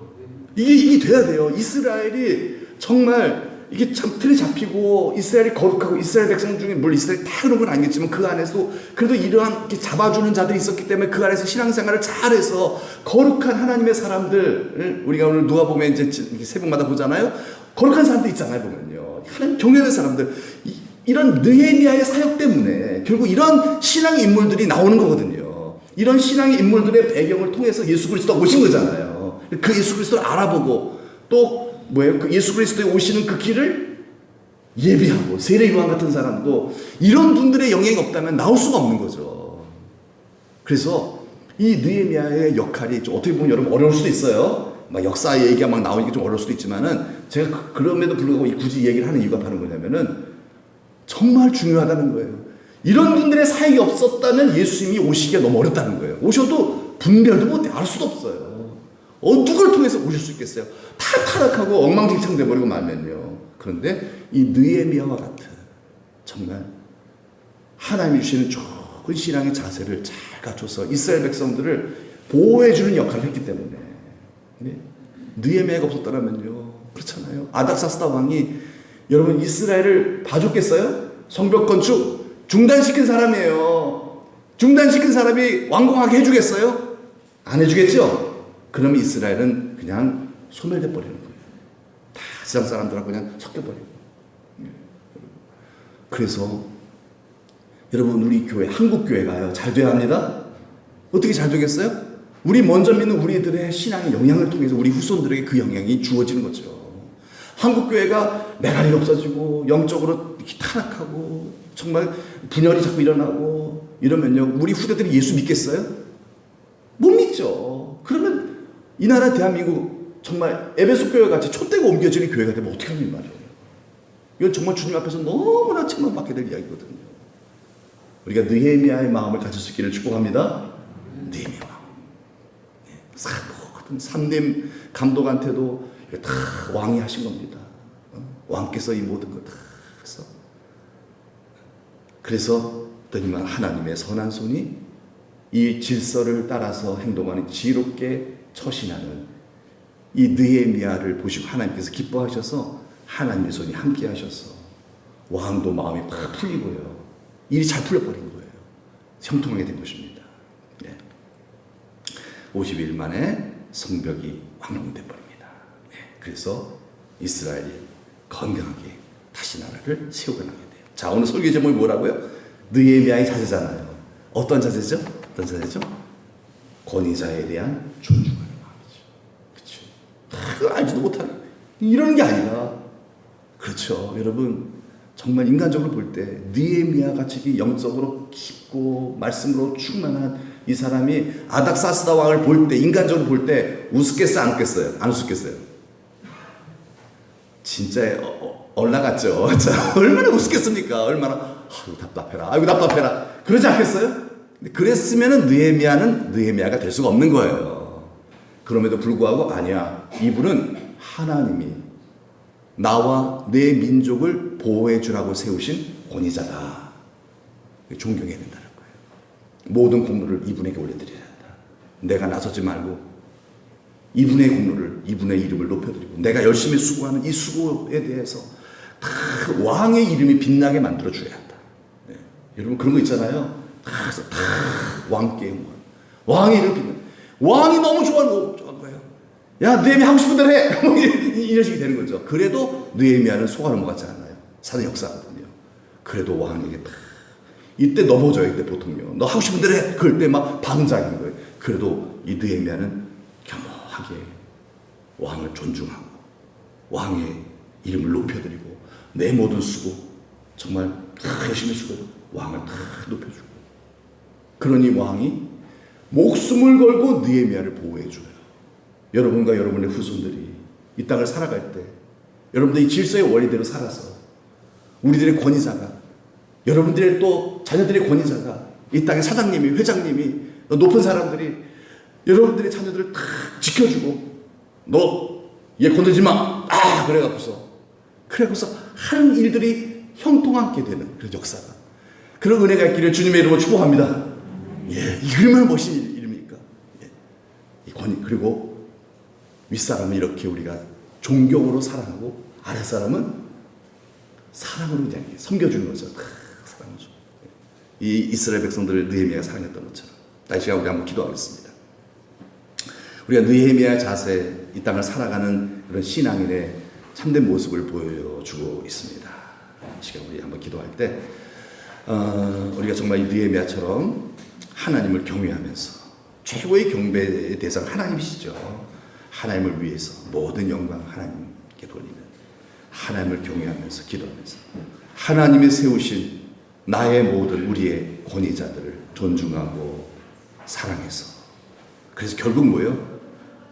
이게 돼야 돼요. 이스라엘이 정말 이게 참 틀에 잡히고 이스라엘이 거룩하고 이스라엘 백성 중에 물론 이스라엘 다 그런 건 아니겠지만 그 안에서도 그래도 이러한 이렇게 잡아주는 자들이 있었기 때문에 그 안에서 신앙생활을 잘해서 거룩한 하나님의 사람들, 우리가 오늘 누가복음에 이제 새벽마다 보잖아요. 거룩한 사람들 있잖아요. 보면요. 하나님 경외하는 사람들, 이런 느헤미야의 사역 때문에 결국 이런 신앙의 인물들이 나오는 거거든요. 이런 신앙의 인물들의 배경을 통해서 예수 그리스도가 오신 거잖아요. 그 예수 그리스도를 알아보고 또 그 예수 그리스도에 오시는 그 길을 예비하고 세례 요한 같은 사람도 이런 분들의 영향이 없다면 나올 수가 없는 거죠. 그래서 이 느헤미야의 역할이 좀 어떻게 보면 여러분 어려울 수도 있어요. 막 역사 얘기가 막 나오니까 좀 어려울 수도 있지만은 제가 그럼에도 불구하고 굳이 얘기를 하는 이유가 바로 뭐냐면은 정말 중요하다는 거예요. 이런 분들의 사역이 없었다면 예수님이 오시기가 너무 어렵다는 거예요. 오셔도 분별도 못해. 알 수도 없어요. 누굴 통해서 오실 수 있겠어요? 다 타락하고 엉망진창 돼버리고 말면요. 그런데 이 느헤미야와 같은 정말 하나님이 주시는 좋은 신앙의 자세를 잘 갖춰서 이스라엘 백성들을 보호해주는 역할을 했기 때문에 느헤미야가 없었더라면요. 그렇잖아요. 아닥사스다 왕이 여러분 이스라엘을 봐줬겠어요? 성벽 건축 중단시킨 사람이에요. 중단시킨 사람이 완공하게 해주겠어요? 안 해주겠죠? 그러면 이스라엘은 그냥 소멸돼 버리는 거예요. 다 지상 사람들하고 그냥 섞여버리고. 그래서 여러분 우리 교회, 한국 교회가요 잘 돼야 합니다. 어떻게 잘 되겠어요? 우리 먼저 믿는 우리들의 신앙의 영향을 통해서 우리 후손들에게 그 영향이 주어지는 거죠. 한국 교회가 메가리가 없어지고 영적으로 타락하고 정말 분열이 자꾸 일어나고 이러면요 우리 후대들이 예수 믿겠어요? 못 믿죠. 그러면 이 나라 대한민국 정말 에베소 교회 같이 촛대가 옮겨지는 교회가 되면 어떻게 하는 말이에요. 이건 정말 주님 앞에서 너무나 책망받게 될 이야기거든요. 우리가 느헤미야의 마음을 가질 수 있기를 축복합니다. 느헤미야 모든 삼림 감독한테도 다 왕이 하신 겁니다. 왕께서 이 모든 것 다 해서 그래서 하나님의 선한 손이 이 질서를 따라서 행동하는 지혜롭게 처신하는 이 느헤미야를 보시고 하나님께서 기뻐하셔서 하나님의 손이 함께 하셔서 왕도 마음이 팍 풀리고요. 일이 잘 풀려버린 거예요. 형통하게 된 것입니다. 50일 만에 성벽이 완공돼 버립니다. 그래서 이스라엘이 건강하게 다시 나라를 세워가게 돼요. 자, 오늘 설교 제목이 뭐라고요? 느헤미야의 자세잖아요. 어떤 자세죠? 어떤 자세죠? 권위자에 대한 존중하는 마음이죠. 그렇죠? 그걸 알지도 못하는 이러는 게 아니라 그렇죠. 여러분 정말 인간적으로 볼 때 느헤미야 같이 영적으로 깊고 말씀으로 충만한 이 사람이 아닥사스다 왕을 볼 때 인간적으로 볼 때 우습겠어요? 안 웃겠어요? 안 웃겠어요? 진짜 올라갔죠. 얼마나 우습겠습니까? 얼마나 아이고 답답해라. 아이고 답답해라. 그러지 않겠어요? 그랬으면 느헤미야는 느헤미야가 될 수가 없는 거예요. 그럼에도 불구하고 아니야. 이분은 하나님이 나와 내 민족을 보호해 주라고 세우신 권위자다. 존경해야 된다는 거예요. 모든 공로를 이분에게 올려드려야 한다. 내가 나서지 말고 이분의 공로를, 이분의 이름을 높여드리고 내가 열심히 수고하는 이 수고에 대해서 다 왕의 이름이 빛나게 만들어 줘야 한다. 여러분 그런 거 있잖아요. 다 왕께 왕의 이름 빛나. 왕이 너무 좋아하는 거예요. 야 느헤미야 하고 싶은 대로 해. 이런 식이 되는 거죠. 그래도 느헤미야는 속아 넘어가지 않아요. 사는 역사거든요. 그래도 왕에게 다 이때 넘어져요. 이때 보통요. 너 하고 싶은 대로 해. 그럴 때 막 반장인 거예요. 그래도 이 느헤미야는 겸허하게 왕을 존중하고 왕의 이름을 높여드리고 내 모든 수고 정말 다 열심히 수고해도 왕을 다 높여주고 그러니 왕이 목숨을 걸고 느헤미야를 보호해줘요. 여러분과 여러분의 후손들이 이 땅을 살아갈 때 여러분들이 질서의 원리대로 살아서 우리들의 권위자가 여러분들의 또 자녀들의 권위자가 이 땅의 사장님이 회장님이 높은 사람들이 여러분들의 자녀들을 다 지켜주고 너 얘 건들지 마. 그래갖고서 하는 일들이 형통하게 되는 그런 역사가, 그런 은혜가 있기를 주님의 이름으로 축복합니다. 예, 이 얼마나 멋진 일입니까? 예, 이 권위. 그리고 윗사람은 이렇게 우리가 존경으로 사랑하고 아랫사람은 사랑으로 그냥 섬겨주는 거죠. 사랑하죠. 이 이스라엘 백성들을 느헤미야가 사랑했던 것처럼 다시 우리 한번 기도하겠습니다. 우리가 느헤미야의 자세, 이 땅을 살아가는 그런 신앙인의 참된 모습을 보여주고 있습니다. 이 시간 우리 한번 기도할 때 우리가 정말 이 느헤미야처럼 하나님을 경외하면서, 최고의 경배의 대상 하나님이시죠. 하나님을 위해서 모든 영광 하나님께 돌리는, 하나님을 경외하면서 기도하면서 하나님이 세우신 나의 모든 우리의 권위자들을 존중하고 사랑해서, 그래서 결국 뭐예요?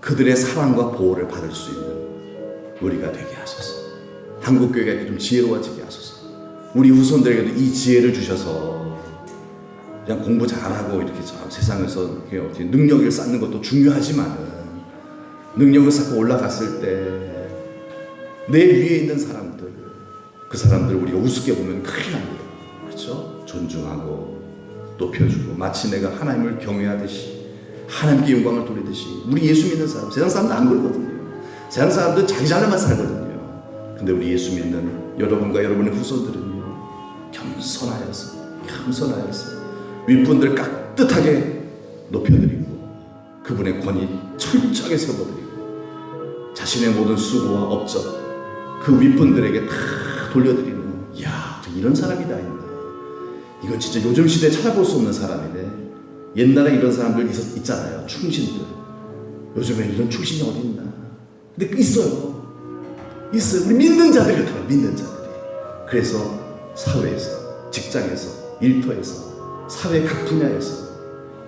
그들의 사랑과 보호를 받을 수 있는 우리가 되게 하소서. 한국교회가 좀 지혜로워지게 하소서. 우리 후손들에게도 이 지혜를 주셔서 그냥 공부 잘하고 이렇게 세상에서 능력을 쌓는 것도 중요하지만, 능력을 쌓고 올라갔을 때 내 위에 있는 사람들, 그 사람들을 우리가 우습게 보면 큰일 납니다. 그렇죠? 존중하고 높여주고, 마치 내가 하나님을 경외하듯이 하나님께 영광을 돌리듯이. 우리 예수 믿는 사람, 세상 사람도 안 그러거든요. 세상 사람들 자기 잘나만 살거든요. 근데 우리 예수 믿는 여러분과 여러분의 후손들은요, 겸손하여서 윗분들 깍듯하게 높여드리고, 그분의 권위 철저하게 세워드리고, 자신의 모든 수고와 업적 그 윗분들에게 다 돌려드리는, 이야, 이런 사람이 다 있네. 이건 진짜 요즘 시대에 찾아볼 수 없는 사람이네. 옛날에 이런 사람들 있잖아요. 충신들. 요즘에 이런 충신이 어디 있나? 근데 있어요. 우리 믿는 자들이 다, 믿는 자들이. 그래서 사회에서, 직장에서, 일터에서, 사회 각 분야에서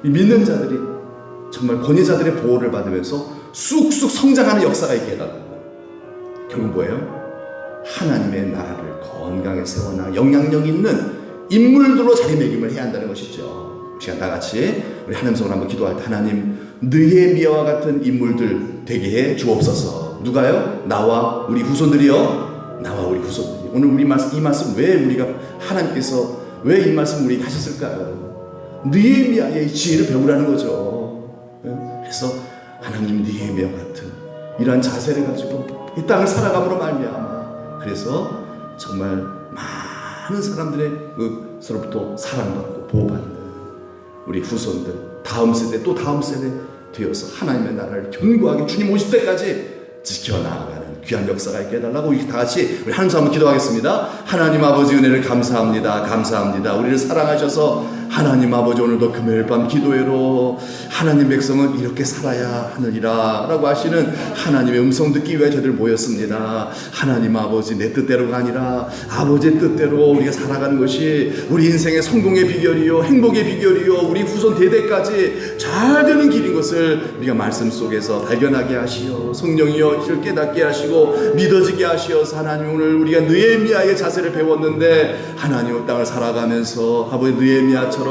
이 믿는 자들이 정말 권위자들의 보호를 받으면서 쑥쑥 성장하는 역사가 있게 해달라고. 결국 뭐예요? 하나님의 나라를 건강에 세워나 영향력 있는 인물들로 자리매김을 해야 한다는 것이죠. 시간 다 같이 우리 하나님 성을 한번 기도할 때, 하나님 느헤미야와 같은 인물들 되게 해 주옵소서. 누가요? 나와 우리 후손들이요. 나와 우리 후손들이. 오늘 우리 이 말씀 왜 우리가 하나님께서 왜 이 말씀 우리에게 하셨을까요? 느헤미야의 지혜를 배우라는 거죠. 그래서 하나님 느헤미야 같은 이러한 자세를 가지고 이 땅을 살아감으로 말미암아, 그래서 정말 많은 사람들의 서로부터 사랑받고 보호받는 우리 후손들, 다음 세대 또 다음 세대 되어서 하나님의 나라를 견고하게 주님 오실 때까지 지켜나가는 귀한 역사가 있게 해달라고 다 같이 우리 하나님 한번 기도하겠습니다. 하나님 아버지 은혜를 감사합니다. 우리를 사랑하셔서 하나님 아버지 오늘도 금요일 밤 기도회로 하나님 백성은 이렇게 살아야 하느니라 라고 하시는 하나님의 음성 듣기 위해 저들 모였습니다. 하나님 아버지 내 뜻대로가 아니라 아버지의 뜻대로 우리가 살아가는 것이 우리 인생의 성공의 비결이요, 행복의 비결이요, 우리 후손 대대까지 잘 되는 길인 것을 우리가 말씀 속에서 발견하게 하시어 성령이여 이를 깨닫게 하시고 믿어지게 하시어서, 하나님 오늘 우리가 느헤미야의 자세를 배웠는데 하나님 땅을 살아가면서 아버지 느헤미야처럼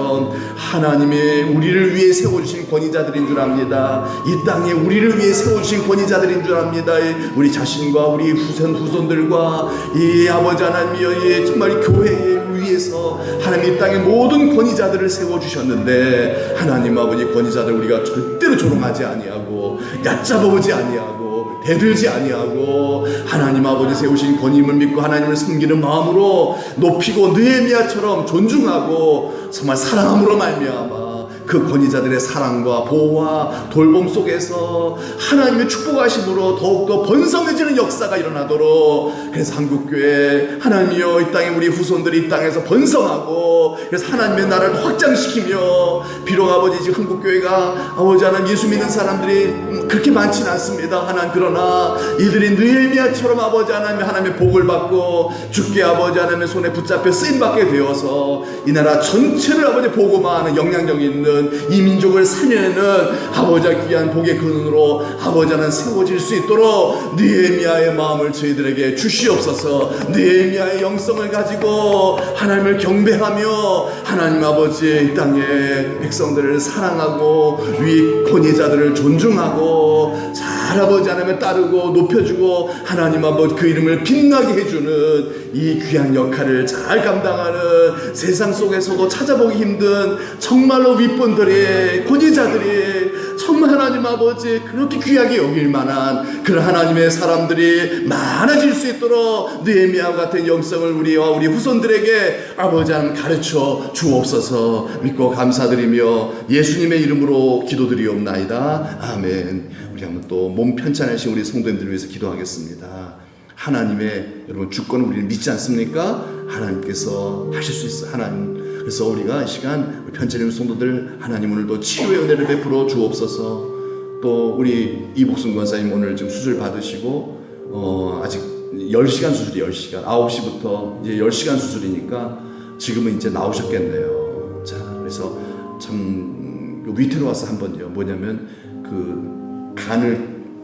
하나님이 우리를 위해 세워주신 권위자들인 줄 압니다. 이 땅에 우리를 위해 세워주신 권위자들인 줄 압니다. 우리 자신과 우리 후손들과 이 아버지 하나님이여 정말 이 교회에 위해서 하나님 이 땅의 모든 권위자들을 세워주셨는데, 하나님 아버지 권위자들 우리가 절대로 조롱하지 아니하고 얕잡아보지 아니하고 대들지 아니하고 하나님 아버지 세우신 권위임을 믿고 하나님을 섬기는 마음으로 높이고 느헤미야처럼 존중하고 정말 사랑함으로 말미암아 그 권위자들의 사랑과 보호와 돌봄 속에서 하나님의 축복하심으로 더욱더 번성해지는 역사가 일어나도록, 그래서 한국교회 하나님이여 이 땅에 우리 후손들이 이 땅에서 번성하고 그래서 하나님의 나라를 확장시키며, 비록 아버지 지금 한국교회가 아버지 하나님 예수 믿는 사람들이 그렇게 많지는 않습니다. 하나님 그러나 이들이 느헤미야처럼 아버지 하나님의 복을 받고 주께 아버지 하나님의 손에 붙잡혀 쓰임받게 되어서 이 나라 전체를 아버지 복음화하는 영향력 있는 이 민족을 살려내는 아버지의 귀한 복의 근원으로 아버지 하나님 세워질 수 있도록 느헤미야의 마음을 저희들에게 주시옵소서. 느헤미야의 영성을 가지고 하나님을 경배하며 하나님 아버지 이 땅의 백성들을 사랑하고 위 권위자들을 존중하고 잘 아버지 하나님을 따르고 높여주고 하나님 아버지 그 이름을 빛나게 해주는 이 귀한 역할을 잘 감당하는 세상 속에서도 찾아보기 힘든 정말로 윗분들이 권위자들이 정말 하나님 아버지 그렇게 귀하게 여길 만한 그런 하나님의 사람들이 많아질 수 있도록 느헤미야와 같은 영성을 우리와 우리 후손들에게 아버지 하나님 가르쳐 주옵소서. 믿고 감사드리며 예수님의 이름으로 기도드리옵나이다. 아멘. 우리 한번 또 몸 편찮으신 우리 성도님들을 위해서 기도하겠습니다. 하나님의 여러분 주권을 우리는 믿지 않습니까? 하나님께서 하실 수 있어. 하나님. 그래서 우리가 이 시간 편찮은 성도들 하나님 오늘도 치유의 은혜를 베풀어 주옵소서. 또 우리 이복순 권사님 오늘 지금 수술 받으시고 아직 10시간 수술이 10시간 9시부터 이제 10시간 수술이니까 지금은 이제 나오셨겠네요. 자, 그래서 참 위태로 와서 한번요. 뭐냐면 그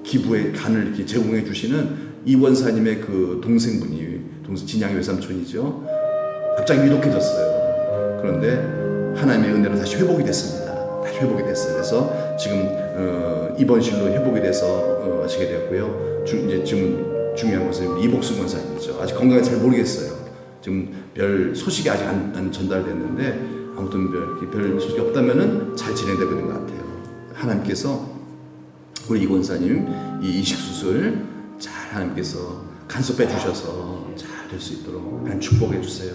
기부의 간을 이렇게 제공해 주시는 이 원사님의 그 동생분이 진양의 외삼촌이죠. 갑자기 위독해졌어요. 그런데 하나님의 은혜로 다시 회복이 됐습니다. 다시 회복이 됐어요. 그래서 지금 입원실로 회복이 돼서 하시게 되었고요. 지금 중요한 것은 이복순 권사님이죠. 아직 건강을 잘 모르겠어요. 지금 별 소식이 아직 안 전달됐는데 아무튼 별 소식이 없다면은 잘 진행되고 있는 것 같아요. 하나님께서 우리 이 권사님 이 이식 수술 잘 하나님께서 간섭 빼주셔서 잘 될 수 있도록 하나님 축복해 주세요.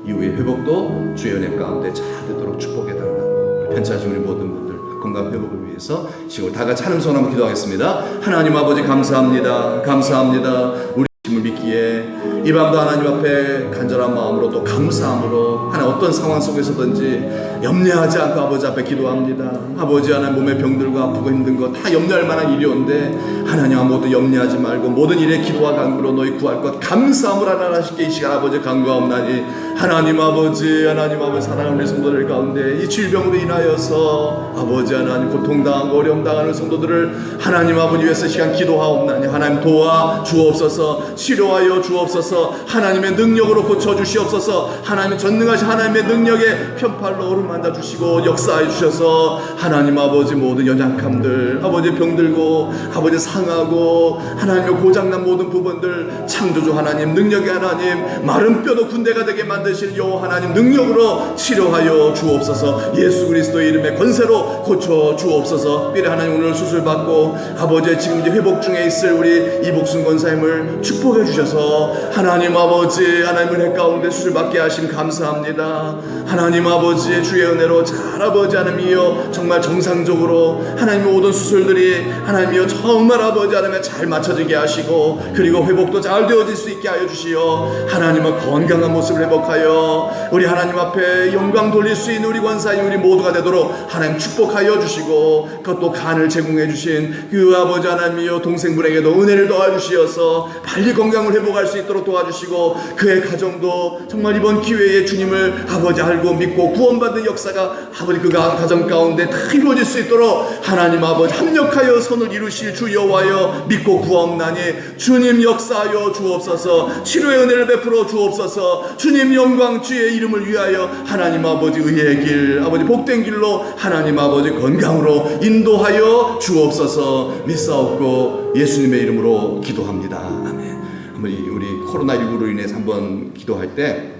이후에 회복도 주의 은혜 가운데 잘 되도록 축복해 달라고 편찮으신 우리 모든 분들 건강 회복을 위해서 지금 다 같이 하나님 손 한번 기도하겠습니다. 하나님 아버지 감사합니다. 감사합니다. 우리 힘을 믿기에 이 밤도 하나님 앞에 간절한 마음으로 또 감사함으로 하나님 어떤 상황 속에서든지 염려하지 않고 아버지 앞에 기도합니다. 아버지 하나님 몸의 병들고 아프고 힘든 거 다 염려할 만한 일이온데 하나님 아무것도 염려하지 말고 모든 일에 기도와 간구로 너희 구할 것 감사함을 하나님께 이 시간 아버지 간구하옵나니 하나님 아버지 사랑하는 우리 성도들 가운데 이 질병으로 인하여서 아버지 하나님 고통당하고 어려움 당하는 성도들을 하나님 아버지 위해서 시간 기도하옵나니 하나님 도와 주옵소서. 치료하여 주옵소서. 하나님의 능력으로 고쳐주시옵소서. 하나님의 전능하신 하나님의 능력에 편팔로 오르만다 주시고 역사해 주셔서 하나님 아버지 모든 연약함들 아버지 병들고 아버지 상하고 하나님의 고장난 모든 부분들 창조주 하나님 능력의 하나님 마른 뼈도 군대가 되게 만드실 여호와 하나님 능력으로 치료하여 주옵소서. 예수 그리스도의 이름의 권세로 고쳐 주옵소서. 특별히 하나님 오늘 수술받고 아버지 지금 이제 회복 중에 있을 우리 이복순 권사님을 축복해 주셔서 하나님 아버지 하나님을 해 가운데 수술받게 하심 감사합니다. 하나님 아버지의 주의 은혜로 잘 아버지 하나님이여 정말 정상적으로 하나님의 모든 수술들이 하나님이여 정말 아버지 하나님 잘 맞춰지게 하시고 그리고 회복도 잘 되어질 수 있게 하여 주시어 하나님의 건강한 모습을 회복하여 우리 하나님 앞에 영광 돌릴 수 있는 우리 권사님 우리 모두가 되도록 하나님 축복하여 주시고 그것도 간을 제공해 주신 그 아버지 하나님이여 동생분에게도 은혜를 도와주시어서 빨리 건강을 회복할 수 있도록 도와주시고 그의 가정도 정말 이번 기회에 주님을 아버지 알고 믿고 구원받는 역사가 아버지 그 가정 가운데 다 이루어질 수 있도록 하나님 아버지 합력하여 선을 이루실 주 여호와여 믿고 구하옵나니 주님 역사하여 주옵소서. 치료의 은혜를 베풀어 주옵소서. 주님 영광 주의 이름을 위하여 하나님 아버지 의의 길 아버지 복된 길로 하나님 아버지 건강으로 인도하여 주옵소서. 믿사옵고 예수님의 이름으로 기도합니다. 아멘. 우리 코로나19로 인해서 한번 기도할 때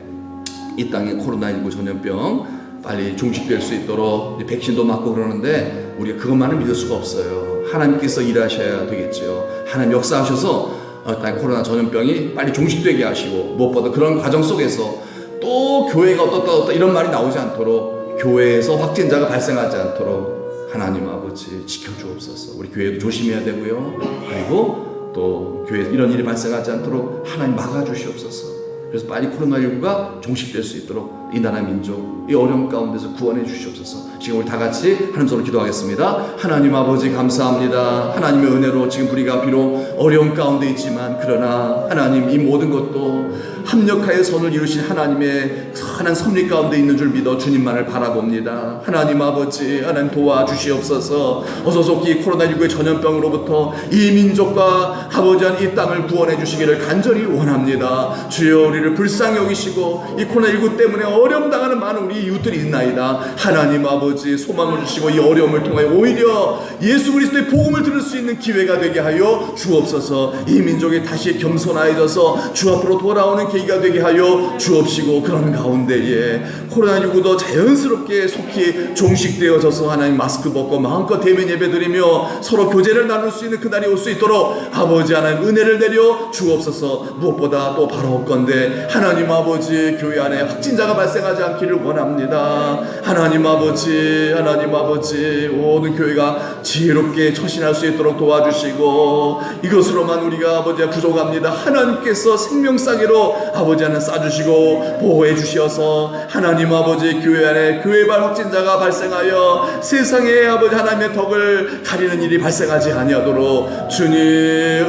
이 땅에 코로나19 전염병 빨리 종식될 수 있도록 백신도 맞고 그러는데 우리가 그것만은 믿을 수가 없어요. 하나님께서 일하셔야 되겠죠. 하나님 역사하셔서 땅에 코로나 전염병이 빨리 종식되게 하시고 무엇보다 그런 과정 속에서 또 교회가 어떻다 이런 말이 나오지 않도록 교회에서 확진자가 발생하지 않도록 하나님 아버지 지켜주옵소서. 우리 교회도 조심해야 되고요. 그리고 또 교회에서 이런 일이 발생하지 않도록 하나님 막아주시옵소서. 그래서 빨리 코로나19가 종식될 수 있도록 이 나라 민족 이 어려움 가운데서 구원해 주시옵소서. 지금 우리 다 같이 하나님 손으로 기도하겠습니다. 하나님 아버지 감사합니다. 하나님의 은혜로 지금 우리가 비록 어려운 가운데 있지만 그러나 하나님 이 모든 것도 합력하여 선을 이루신 하나님의 선한 섭리 가운데 있는 줄 믿어 주님만을 바라봅니다. 하나님 아버지, 하나님 도와주시옵소서. 어서 속히 코로나19의 전염병으로부터 이 민족과 아버지 이 땅을 구원해 주시기를 간절히 원합니다. 주여 우리를 불쌍히 여기시고 이 코로나19 때문에 어려움 당하는 많은 우리 이웃들이 있나이다. 하나님 아버지 소망을 주시고 이 어려움을 통하여 오히려 예수 그리스도의 복음을 들을 수 있는 기회가 되게 하여 주옵소서. 이 민족이 다시 겸손하여져서 주 앞으로 돌아오는 계기가 되게 하여 주옵시고 그런 가운데에 코로나19도 자연스럽게 속히 종식되어져서 하나님 마스크 벗고 마음껏 대면 예배드리며 서로 교제를 나눌 수 있는 그날이 올 수 있도록 아버지 하나님 은혜를 내려 주옵소서. 무엇보다 또 바로 없건대 하나님 아버지 교회 안에 확진자가 발생하지 않기를 원합니다. 하나님 아버지, 하나님 아버지 모든 교회가 지혜롭게 처신할 수 있도록 도와주시고 이것으로만 우리가 아버지 부족합니다. 하나님께서 생명싸개로 아버지 하나 싸주시고 보호해 주셔서 하나님 아버지 교회 안에 교회발 확진자가 발생하여 세상에 아버지 하나님의 덕을 가리는 일이 발생하지 아니하도록 주님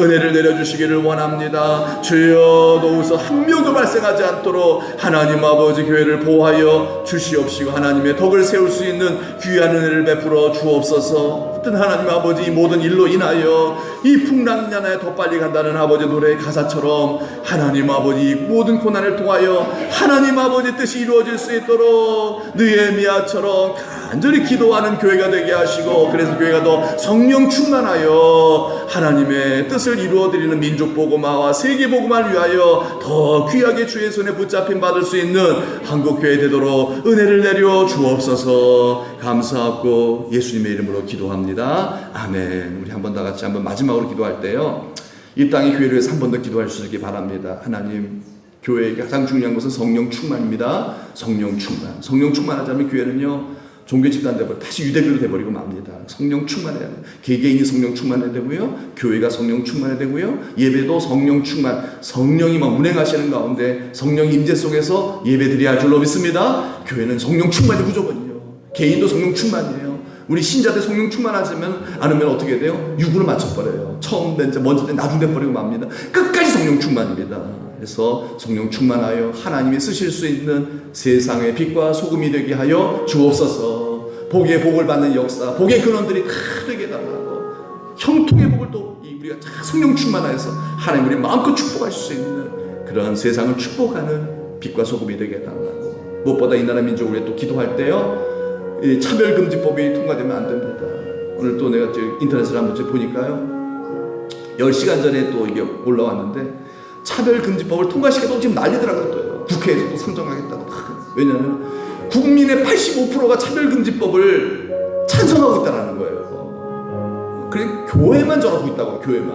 은혜를 내려주시기를 원합니다. 주여 노우서 한 명도 발생하지 않도록 하나님 아버지 교회를 보호하여 주시옵시고 하나님의 덕을 세울 수 있는 귀한 은혜를 베풀어 주옵소서. 하나님 아버지 이 모든 일로 인하여 이 풍랑이 나나에 더 빨리 간다는 아버지 노래의 가사처럼 하나님 아버지 모든 고난을 통하여 하나님 아버지 뜻이 이루어질 수 있도록 느헤미야처럼 간절히 기도하는 교회가 되게 하시고 그래서 교회가 더 성령 충만하여 하나님의 뜻을 이루어드리는 민족복음화와 세계복음화를 위하여 더 귀하게 주의 손에 붙잡힘 받을 수 있는 한국교회 되도록 은혜를 내려 주옵소서. 감사하고 예수님의 이름으로 기도합니다. 아멘. 우리 한번 다 같이 한번 마지막으로 기도할 때요 이 땅의 교회를 위해서 한 번 더 기도할 수 있기 바랍니다. 하나님 교회에게 가장 중요한 것은 성령 충만입니다. 성령 충만. 성령 충만하지 않으면 교회는요 종교 집단 되버리고 다시 유대교로 돼버리고 맙니다. 성령 충만해야 돼요. 개개인이 성령 충만해야 되고요. 교회가 성령 충만해야 되고요. 예배도 성령 충만. 성령이 막 운행하시는 가운데 성령 임재 속에서 예배드려야 할 줄로 믿습니다. 교회는 성령 충만이 무조건이에요. 개인도 성령 충만이에요. 우리 신자들 성령 충만하지 않으면 어떻게 돼요? 육으로 맞춰버려요. 처음 된 자, 먼저 된 나중 돼버리고 맙니다. 끝까지 성령 충만입니다. 그래서 성령 충만하여 하나님이 쓰실 수 있는 세상의 빛과 소금이 되게 하여 주옵소서. 복의 복을 받는 역사, 복의 근원들이 다 되게 해달라고 형통의 복을 또 우리가 성령 충만하여서 하나님 우리 마음껏 축복할 수 있는 그런 세상을 축복하는 빛과 소금이 되게 해달라고. 무엇보다 이 나라 민족을 위해 또 기도할 때요 이 차별금지법이 통과되면 안 됩니다. 오늘 또 내가 인터넷을 한번 보니까요 10시간 전에 또 이게 올라왔는데 차별금지법을 통과시켜도 지금 난리더라고요. 또 국회에서 또 상정하겠다고. 왜냐하면 국민의 85%가 차별금지법을 찬성하고 있다는 거예요. 그래 교회만 저러고 있다고. 교회만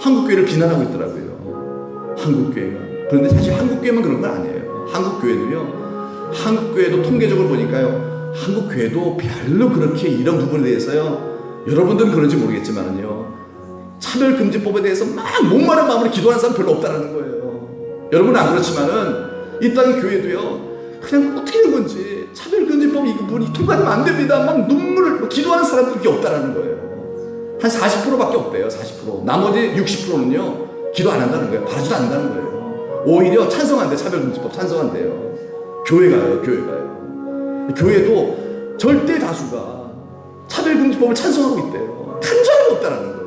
한국교회를 비난하고 있더라고요. 한국교회가. 그런데 사실 한국교회만 그런 건 아니에요. 한국교회는요 한국교회도 통계적으로 보니까요 한국교회도 별로 그렇게 이런 부분에 대해서요 여러분들은 그런지 모르겠지만요 차별금지법에 대해서 막 목마른 마음으로 기도하는 사람 별로 없다는 거예요. 여러분은 안 그렇지만은 이 땅 교회도요 그냥 어떻게 된 건지 차별금지법 이 부분이 통과되면 안 됩니다. 막 눈물을 기도하는 사람들이 없다라는 거예요. 한 40%밖에 없대요. 40%. 나머지 60%는요 기도 안 한다는 거예요. 바라지도 않는다는 거예요. 오히려 찬성한대. 차별금지법 찬성한대요. 교회가요. 교회도 절대 다수가 차별금지법을 찬성하고 있대요. 탄저하고 없다라는 거예요.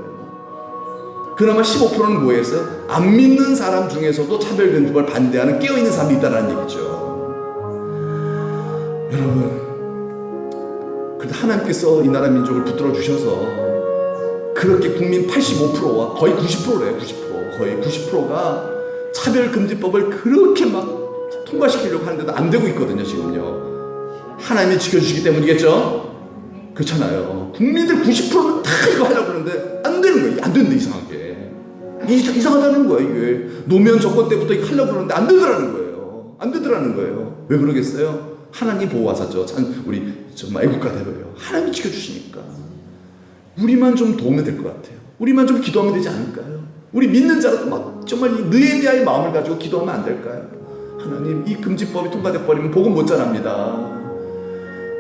그나마 15%는 뭐해서 안 믿는 사람 중에서도 차별금지법을 반대하는 깨어있는 사람이 있다는 얘기죠. 여러분, 그래도 하나님께서 이 나라 민족을 붙들어 주셔서 그렇게 국민 85%와 거의 90%래요. 90%. 거의 90%가 차별금지법을 그렇게 막 통과시키려고 하는데도 안 되고 있거든요. 지금요. 하나님이 지켜주시기 때문이겠죠? 그렇잖아요. 국민들 90%는 다 이거 하려고 그러는데 안 되는 거예요. 안 된다. 이상하다는 거예요. 이게 노무현 정권 때부터 이거 하려고 그러는데 안 되더라는 거예요. 왜 그러겠어요? 하나님 보호하셨죠. 우리 정말 애국가대로요. 하나님이 지켜주시니까 우리만 좀 도우면 될 것 같아요. 우리만 좀 기도하면 되지 않을까요? 우리 믿는 자라도 막 정말 이 느헤미야의 마음을 가지고 기도하면 안 될까요? 하나님, 이 금지법이 통과돼 버리면 복음 못 전합니다.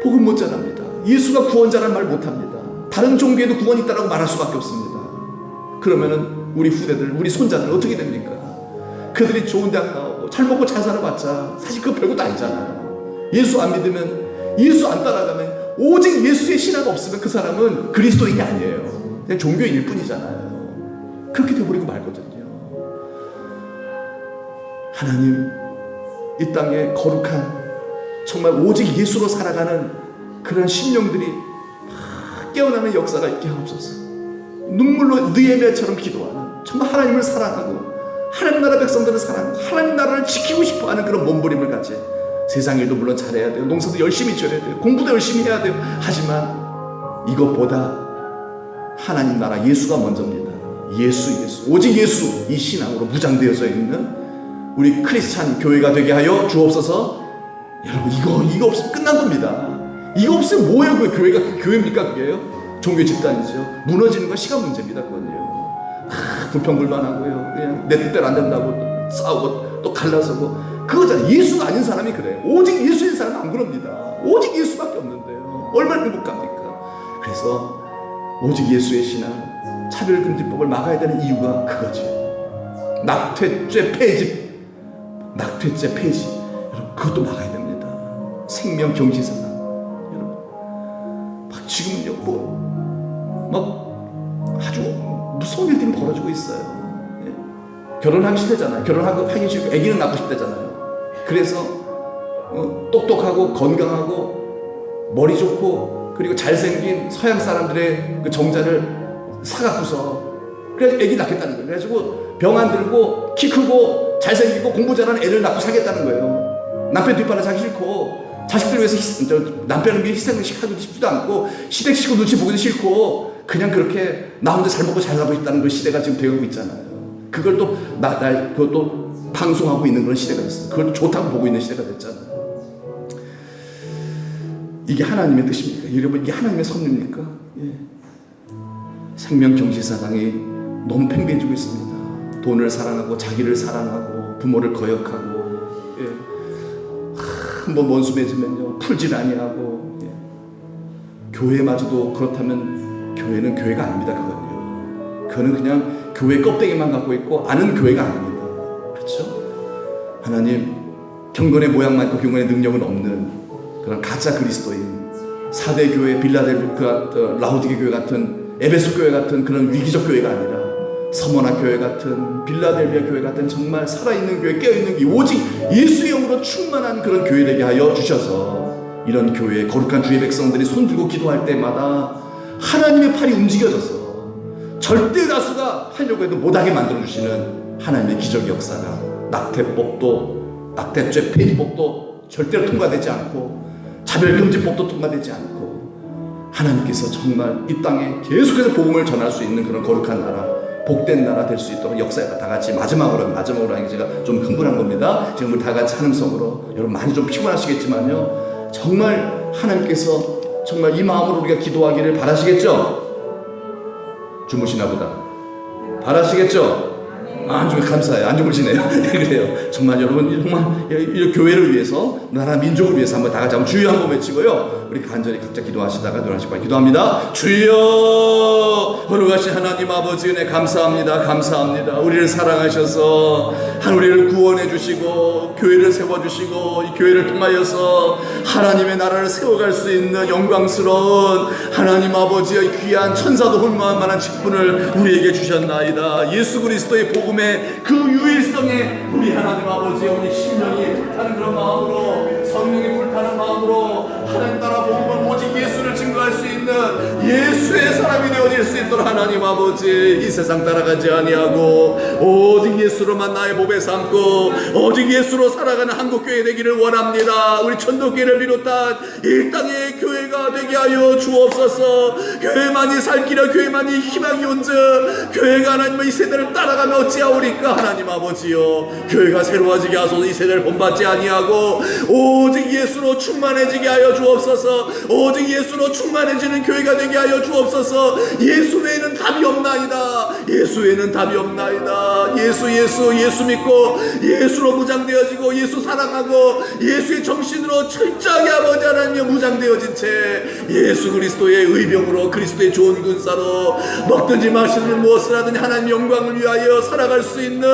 복음 못 전합니다. 예수가 구원자라는 말 못 합니다. 다른 종교에도 구원이 있다라고 말할 수밖에 없습니다. 그러면은 우리 후대들, 우리 손자들 어떻게 됩니까? 그들이 좋은 대학 나오고 잘 먹고 잘 살아봤자 사실 그거 별것도 아니잖아요. 예수 안 믿으면, 예수 안 따라가면, 오직 예수의 신화가 없으면 그 사람은 그리스도인이 아니에요. 그냥 종교인일 뿐이잖아요. 그렇게 돼버리고 말거든요. 하나님, 이 땅에 거룩한 정말 오직 예수로 살아가는 그런 심령들이 깨어나는 역사가 있게 하옵소서. 눈물로 느헤미야처럼 기도하는, 정말 하나님을 사랑하고 하나님 나라 백성들을 사랑하고 하나님 나라를 지키고 싶어하는 그런 몸부림을 가진, 세상 일도 물론 잘해야 돼요. 농사도 열심히 지어야 돼요. 공부도 열심히 해야 돼요. 하지만 이것보다 하나님 나라 예수가 먼저입니다. 예수, 오직 예수, 이 신앙으로 무장되어져 있는 우리 크리스찬 교회가 되게 하여 주옵소서. 여러분, 이거 없으면 끝난 겁니다. 이거 없으면 뭐예요? 그 교회가 그 교회입니까? 그게요? 종교 집단이죠. 무너지는 건 시간 문제입니다. 그건요. 불평불만하고요. 그냥 내 뜻대로 안 된다고 싸우고 또 갈라서고 그거잖아요. 예수가 아닌 사람이 그래요. 오직 예수인 사람은 안 그럽니다. 오직 예수밖에 없는데요. 얼마나 행복합니까? 그래서 오직 예수의 신앙, 차별금지법을 막아야 되는 이유가 그거죠. 낙태죄 폐지. 여러분, 그것도 막아야 됩니다. 생명경지사상. 여러분, 막 지금요, 막 아주 무서운 일들이 벌어지고 있어요. 예. 결혼하기 싫대잖아요. 결혼하기 싫고 아기는 낳고 싶대잖아요. 그래서 똑똑하고 건강하고 머리 좋고 그리고 잘생긴 서양 사람들의 그 정자를 사갖고서 그래서 아기 낳겠다는 거예요. 그래가지고 병 안 들고 키 크고 잘생기고 공부 잘하는 애를 낳고 살겠다는 거예요. 남편 뒷바라 자기 싫고 자식들 위해서 남편을 위해 희생을 하고 싶지도 않고 시댁 식구 눈치 보기도 싫고 그냥 그렇게 나 혼자 잘 먹고 잘 살고 싶다는 그 시대가 지금 되고 있잖아요. 그걸 또 그것도 방송하고 있는 그런 시대가 있어요. 그걸 또 좋다고 보고 있는 시대가 됐잖아요. 이게 하나님의 뜻입니까? 여러분, 이게 하나님의 섭리입니까? 예. 생명경지사상이 너무 팽배해지고 있습니다. 돈을 사랑하고 자기를 사랑하고 부모를 거역하고, 예. 한번 원수 맺으면요 풀질 아니하고, 예. 교회마저도 그렇다면 교회는 교회가 아닙니다. 그거는 그냥 교회 껍데기만 갖고 있고 아는 교회가 아닙니다. 그렇죠? 하나님, 경건의 모양만 있고 경건의 능력은 없는 그런 가짜 그리스도인 4대 교회, 라우디게 교회 같은, 에베소 교회 같은 그런 위기적 교회가 아니라 서머나 교회 같은, 빌라델비아 교회 같은 정말 살아있는 교회, 깨어있는 교회, 오직 예수의 영으로 충만한 그런 교회 되게 하여 주셔서 이런 교회, 거룩한 주의 백성들이 손들고 기도할 때마다 하나님의 팔이 움직여져서 절대 다수가 하려고 해도 못하게 만들어주시는 하나님의 기적 역사가, 낙태죄 폐지법도 절대로 통과되지 않고 차별금지법도 통과되지 않고 하나님께서 정말 이 땅에 계속해서 복음을 전할 수 있는 그런 거룩한 나라, 복된 나라 될 수 있도록 역사에 다 같이 마지막으로 하니 제가 좀 흥분한 겁니다. 지금 우리 다 같이 찬음성으로, 여러분 많이 좀 피곤하시겠지만요, 정말 하나님께서 정말 이 마음으로 우리가 기도하기를 바라시겠죠? 주무시나 보다. 바라시겠죠? 안 주면 감사해요. 안 주무시네요. 그래요. 정말 여러분, 정말 이 교회를 위해서, 나라 민족을 위해서 한번 다 같이 한번 주여 한번 외치고요, 우리 간절히 각자 기도하시다가 노래하시기 바랍니다. 기도합니다. 주여, 거룩하신 하나님 아버지, 은혜 감사합니다. 우리를 사랑하셔서 우리를 구원해 주시고 교회를 세워 주시고 이 교회를 통하여서 하나님의 나라를 세워갈 수 있는 영광스러운 하나님 아버지의 귀한 천사도 홀마할 만한 직분을 우리에게 주셨나이다. 예수 그리스도의 복음의 그 유일성에 우리 하나님 아버지의 우리 심령이 불타는 그런 마음으로, 성령이 불타는 마음으로 하나님 나라 복음을 오직 예수를 증거할 수 있는 예수의 사람이 되어질 수 있도록 하나님 아버지, 이 세상 따라가지 아니하고 오직 예수로만 나의 보배 삼고 오직 예수로 살아가는 한국교회 되기를 원합니다. 우리 천도교회를 비롯한 이 땅의 교회가 되게 하여 주옵소서. 교회만이 살 길이라, 교회만이 희망이 온즉 교회가 하나님의 이 세대를 따라가면 어찌하오리까. 하나님 아버지여, 교회가 새로워지게 하소서. 이 세대를 본받지 아니하고 오직 예수로 충만해지게 하여 주옵소서. 오직 예수로 충만해지는 교회가 되게 하여 주옵소서. 예수 외에는 답이 없나이다. 예수 외에는 답이 없나이다. 예수 믿고 예수로 무장되어지고 예수 사랑하고 예수의 정신으로 철저하게 아버지 하나님여 무장되어진 채 예수 그리스도의 의병으로 그리스도의 좋은 군사로 먹든지 마시든지 무엇을 하든지 하나님 영광을 위하여 살아갈 수 있는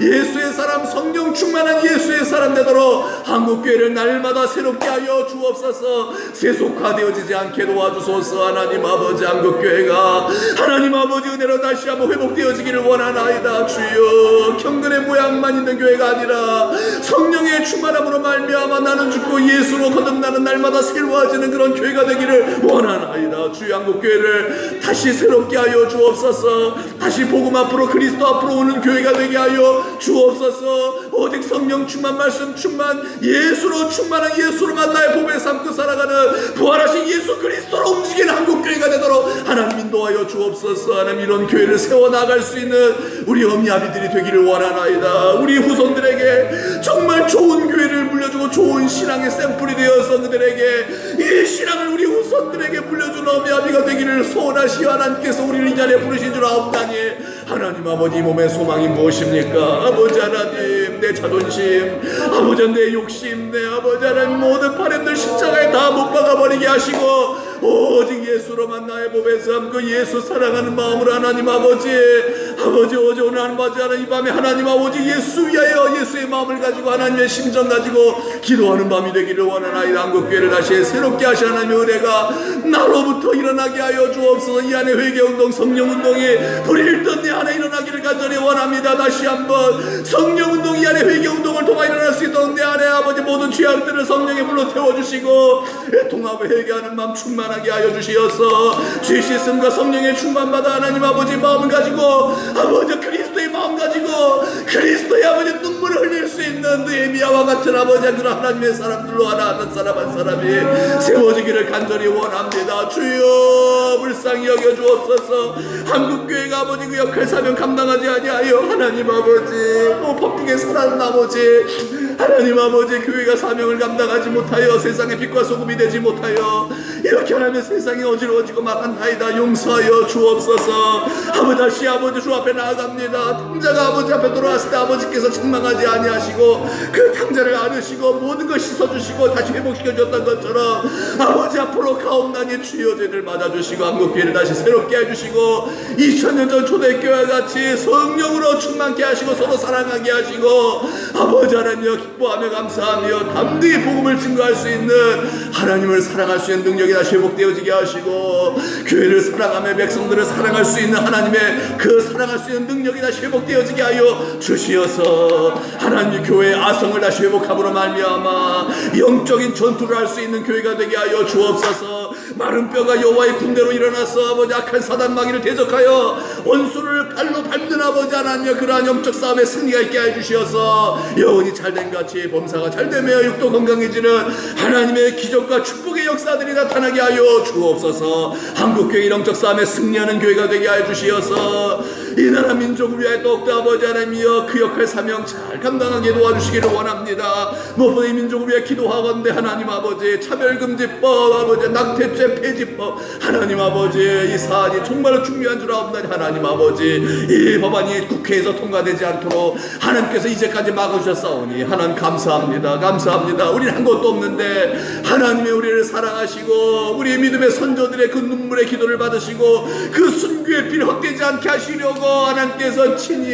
예수의 사람, 성령 충만한 예수의 사람 되도록 한국교회를 날마다 새롭게 하여 주옵소서. 세속화되어지지 않게 도와주소서. 하나님 아버지, 한국교회가 하나님 아버지 은혜로 다시 한번 회복되어지기를 원하나이다. 주여, 경건의 모양만 있는 교회가 아니라 성령의 충만함으로 말미암아 나는 죽고 예수로 거듭나는 날마다 새로워지는 그런 교회가 되기를 원하나이다. 주여, 한국교회를 다시 새롭게 하여 주옵소서. 다시 복음 앞으로 그리스도 앞으로 오는 교회가 되게 하여 주옵소서. 오직 성령 충만, 말씀 충만, 예수로 충만한 예수로만 나의 보배 삼고 살아가는 부활하신 예수 그리스도로 움직이는 한국교회가 되도록 하나님 인도하여 주옵소서. 하나님, 이런 교회를 세워나갈 수 있는 우리 어미아비들이 되기를 원하나이다. 우리 후손들에게 정말 좋은 교회를 물려주고 좋은 신앙의 샘플이 되어서 그들에게 이 신앙을 우리 후손들에게 물려주는 어미아비가 되기를 소원하시오. 하나님께서 우리를 이 자리에 부르신 줄 아옵나니 하나님 아버지, 몸의 소망이 무엇입니까? 아버지 하나님, 내 자존심, 아버지 내 욕심, 내 아버지 하나님 모든 바램들 십자가에 다 못 박아버리게 하시고 오직 예수로만 나의 몸에 삼고 예수 사랑하는 마음으로 하나님 아버지 오직 오늘 하나님 이 밤에 하나님 오직 예수 위하여 예수의 마음을 가지고 하나님의 심정 가지고 기도하는 밤이 되기를 원하나이다. 한국교회를 다시 새롭게 하시 하나님의 은혜가 나로부터 일어나게 하여 주옵소서. 이 안에 회개운동, 성령운동이 불일 듯 내 안에 일어나기를 간절히 원합니다. 다시 한번 성령운동, 이 안에 회개운동을 통해 일어날 수 있도록 내 안에 아버지 모든 죄악들을 성령에 불러 태워주시고 통합을 회개하는 마음 충만하게 하여 주시어서 죄 씻음과 성령의 충만받아 하나님 아버지 마음을 가지고 아버지 그리스도의 마음 가지고 그리스도의 아버지 눈물을 흘릴 수 있는 느헤미야와 같은 아버지 그런 하나님의 사람들로 하나 한 사람 한 사람이 세워지기를 간절히 원합니다. 주여, 불쌍히 여겨 주옵소서. 한국교회가 아버지 그 역할 사명 감당하지 아니하여 하나님 아버지 바쁘게 살아가는 나머지 하나님 아버지 교회가 사명을 감당하지 못하여 세상의 빛과 소금이 되지 못하여 이렇게 하나님의 세상이 어지러워지고 막한나이다. 용서하여 주옵소서. 아버지, 다시 아버지 주 앞에 나아갑니다. 탕자가 아버지 앞에 돌아왔을 때 아버지께서 책망하지 아니하시고 그 탕자를 안으시고 모든 걸 씻어주시고 다시 회복시켜줬던 것처럼 아버지 앞으로 가옵나니 주여 죄를 맞아주시고 한국교회를 다시 새롭게 해주시고 2000년 전 초대교회와 같이 성령으로 충만케 하시고 서로 사랑하게 하시고 아버지 하나님여 기뻐하며 감사하며 담대히 복음을 증거할 수 있는 하나님을 사랑할 수 있는 능력이 다시 회복되어지게 하시고 교회를 사랑하며 백성들을 사랑할 수 있는 하나님의 그 사랑할 수 있는 능력이 다시 회복되어지게 하여 주시어서 하나님 교회의 아성을 다시 회복함으로 말미암아 영적인 전투를 할 수 있는 교회가 되게 하여 주옵소서. 마른 뼈가 여호와의 군대로 일어나서 아버지 악한 사단 마귀를 대적하여 원수를 발로 밟는 아버지 하나님여 그러한 영적 싸움에 승리가 있게 해주시어서 영혼이 잘된 같이 범사가 잘되며 육도 건강해지는 하나님의 기적과 축복의 역사들이 나타나게 하여 주옵소서. 한국교회 영적 싸움에 승리하는 교회가 되게 하여 주시어서 이 나라 민족을 위하여 더욱더 아버지 하나님이여 그 역할 사명 잘 감당하게 도와주시기를 원합니다. 무엇보다 이 민족을 위해 기도하건대 하나님 아버지 차별금지법 아버지 낙태죄 폐지법 하나님 아버지 이 사안이 정말 중요한 줄 아옵나니 하나님 아버지 이 법안이 국회에서 통과되지 않도록 하나님께서 이제까지 막으셨사오니 하나님 감사합니다. 감사합니다. 우리는 한 것도 없는데 하나님의 우리를 사랑하시고 우리의 믿음의 선조들의 그 눈물의 기도를 받으시고 그 순교의 피를 헛되지 않게 하시려고 하나님께서 친히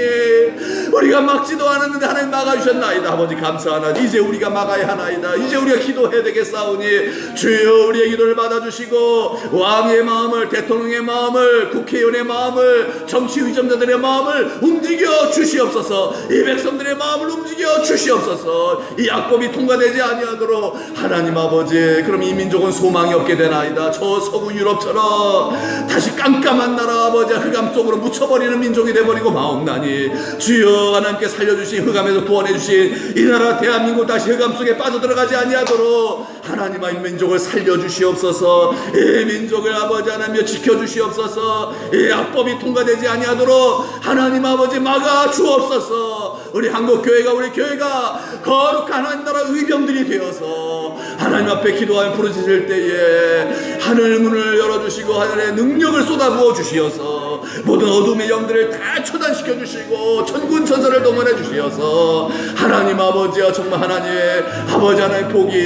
우리가 막지도 않았는데 하나님 막아주셨나이다. 아버지 감사하나니 이제 우리가 막아야 하나이다. 이제 우리가 기도해야 되겠사오니 주여 우리의 기도를 받아주시고 왕의 마음을, 대통령의 마음을, 국회의원의 마음을, 정치 의정자들의 마음을 움직여 주시옵소서. 이 백성들의 마음을 움직여 주시옵소서. 이 악법이 통과되지 아니하도록 하나님 아버지 그럼 이 민족은 소망이 없게 되나이다. 저 서구 유럽처럼 다시 깜깜한 나라 아버지 흑암 속으로 묻혀버리는 민족이 되어버리고 마옵나니 주여 하나님께 살려주신 흑암에서 구원해주신 이 나라 대한민국 다시 흑암 속에 빠져들어가지 아니하도록 하나님 이 민족을 살려주시옵소서. 이 민족을 아버지 하나님여 지켜주시옵소서. 이 악법이 통과되지 아니하도록 하나님 아버지 막아 주옵소서. 우리 한국교회가 우리 교회가 거룩한 하나님 나라 의병들이 되어서 하나님 하나님 앞에 기도하며 부르짖을 때에 하늘 문을 열어주시고 하늘의 능력을 쏟아부어 주시어서 모든 어둠의 영들을 다 처단시켜 주시고 천군 천사를 동원해 주시어서 하나님 아버지와 정말 하나님의 아버지 하나님의 복이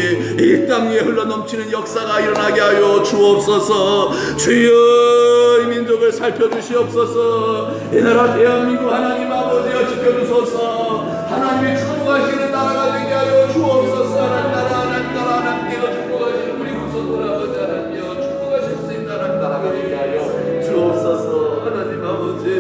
이 땅 위에 흘러넘치는 역사가 일어나게 하여 주옵소서. 주여 이 민족을 살펴주시옵소서. 이 나라 대한민국 하나님 아버지여 지켜주소서. 하나님의 축복하시는 나라가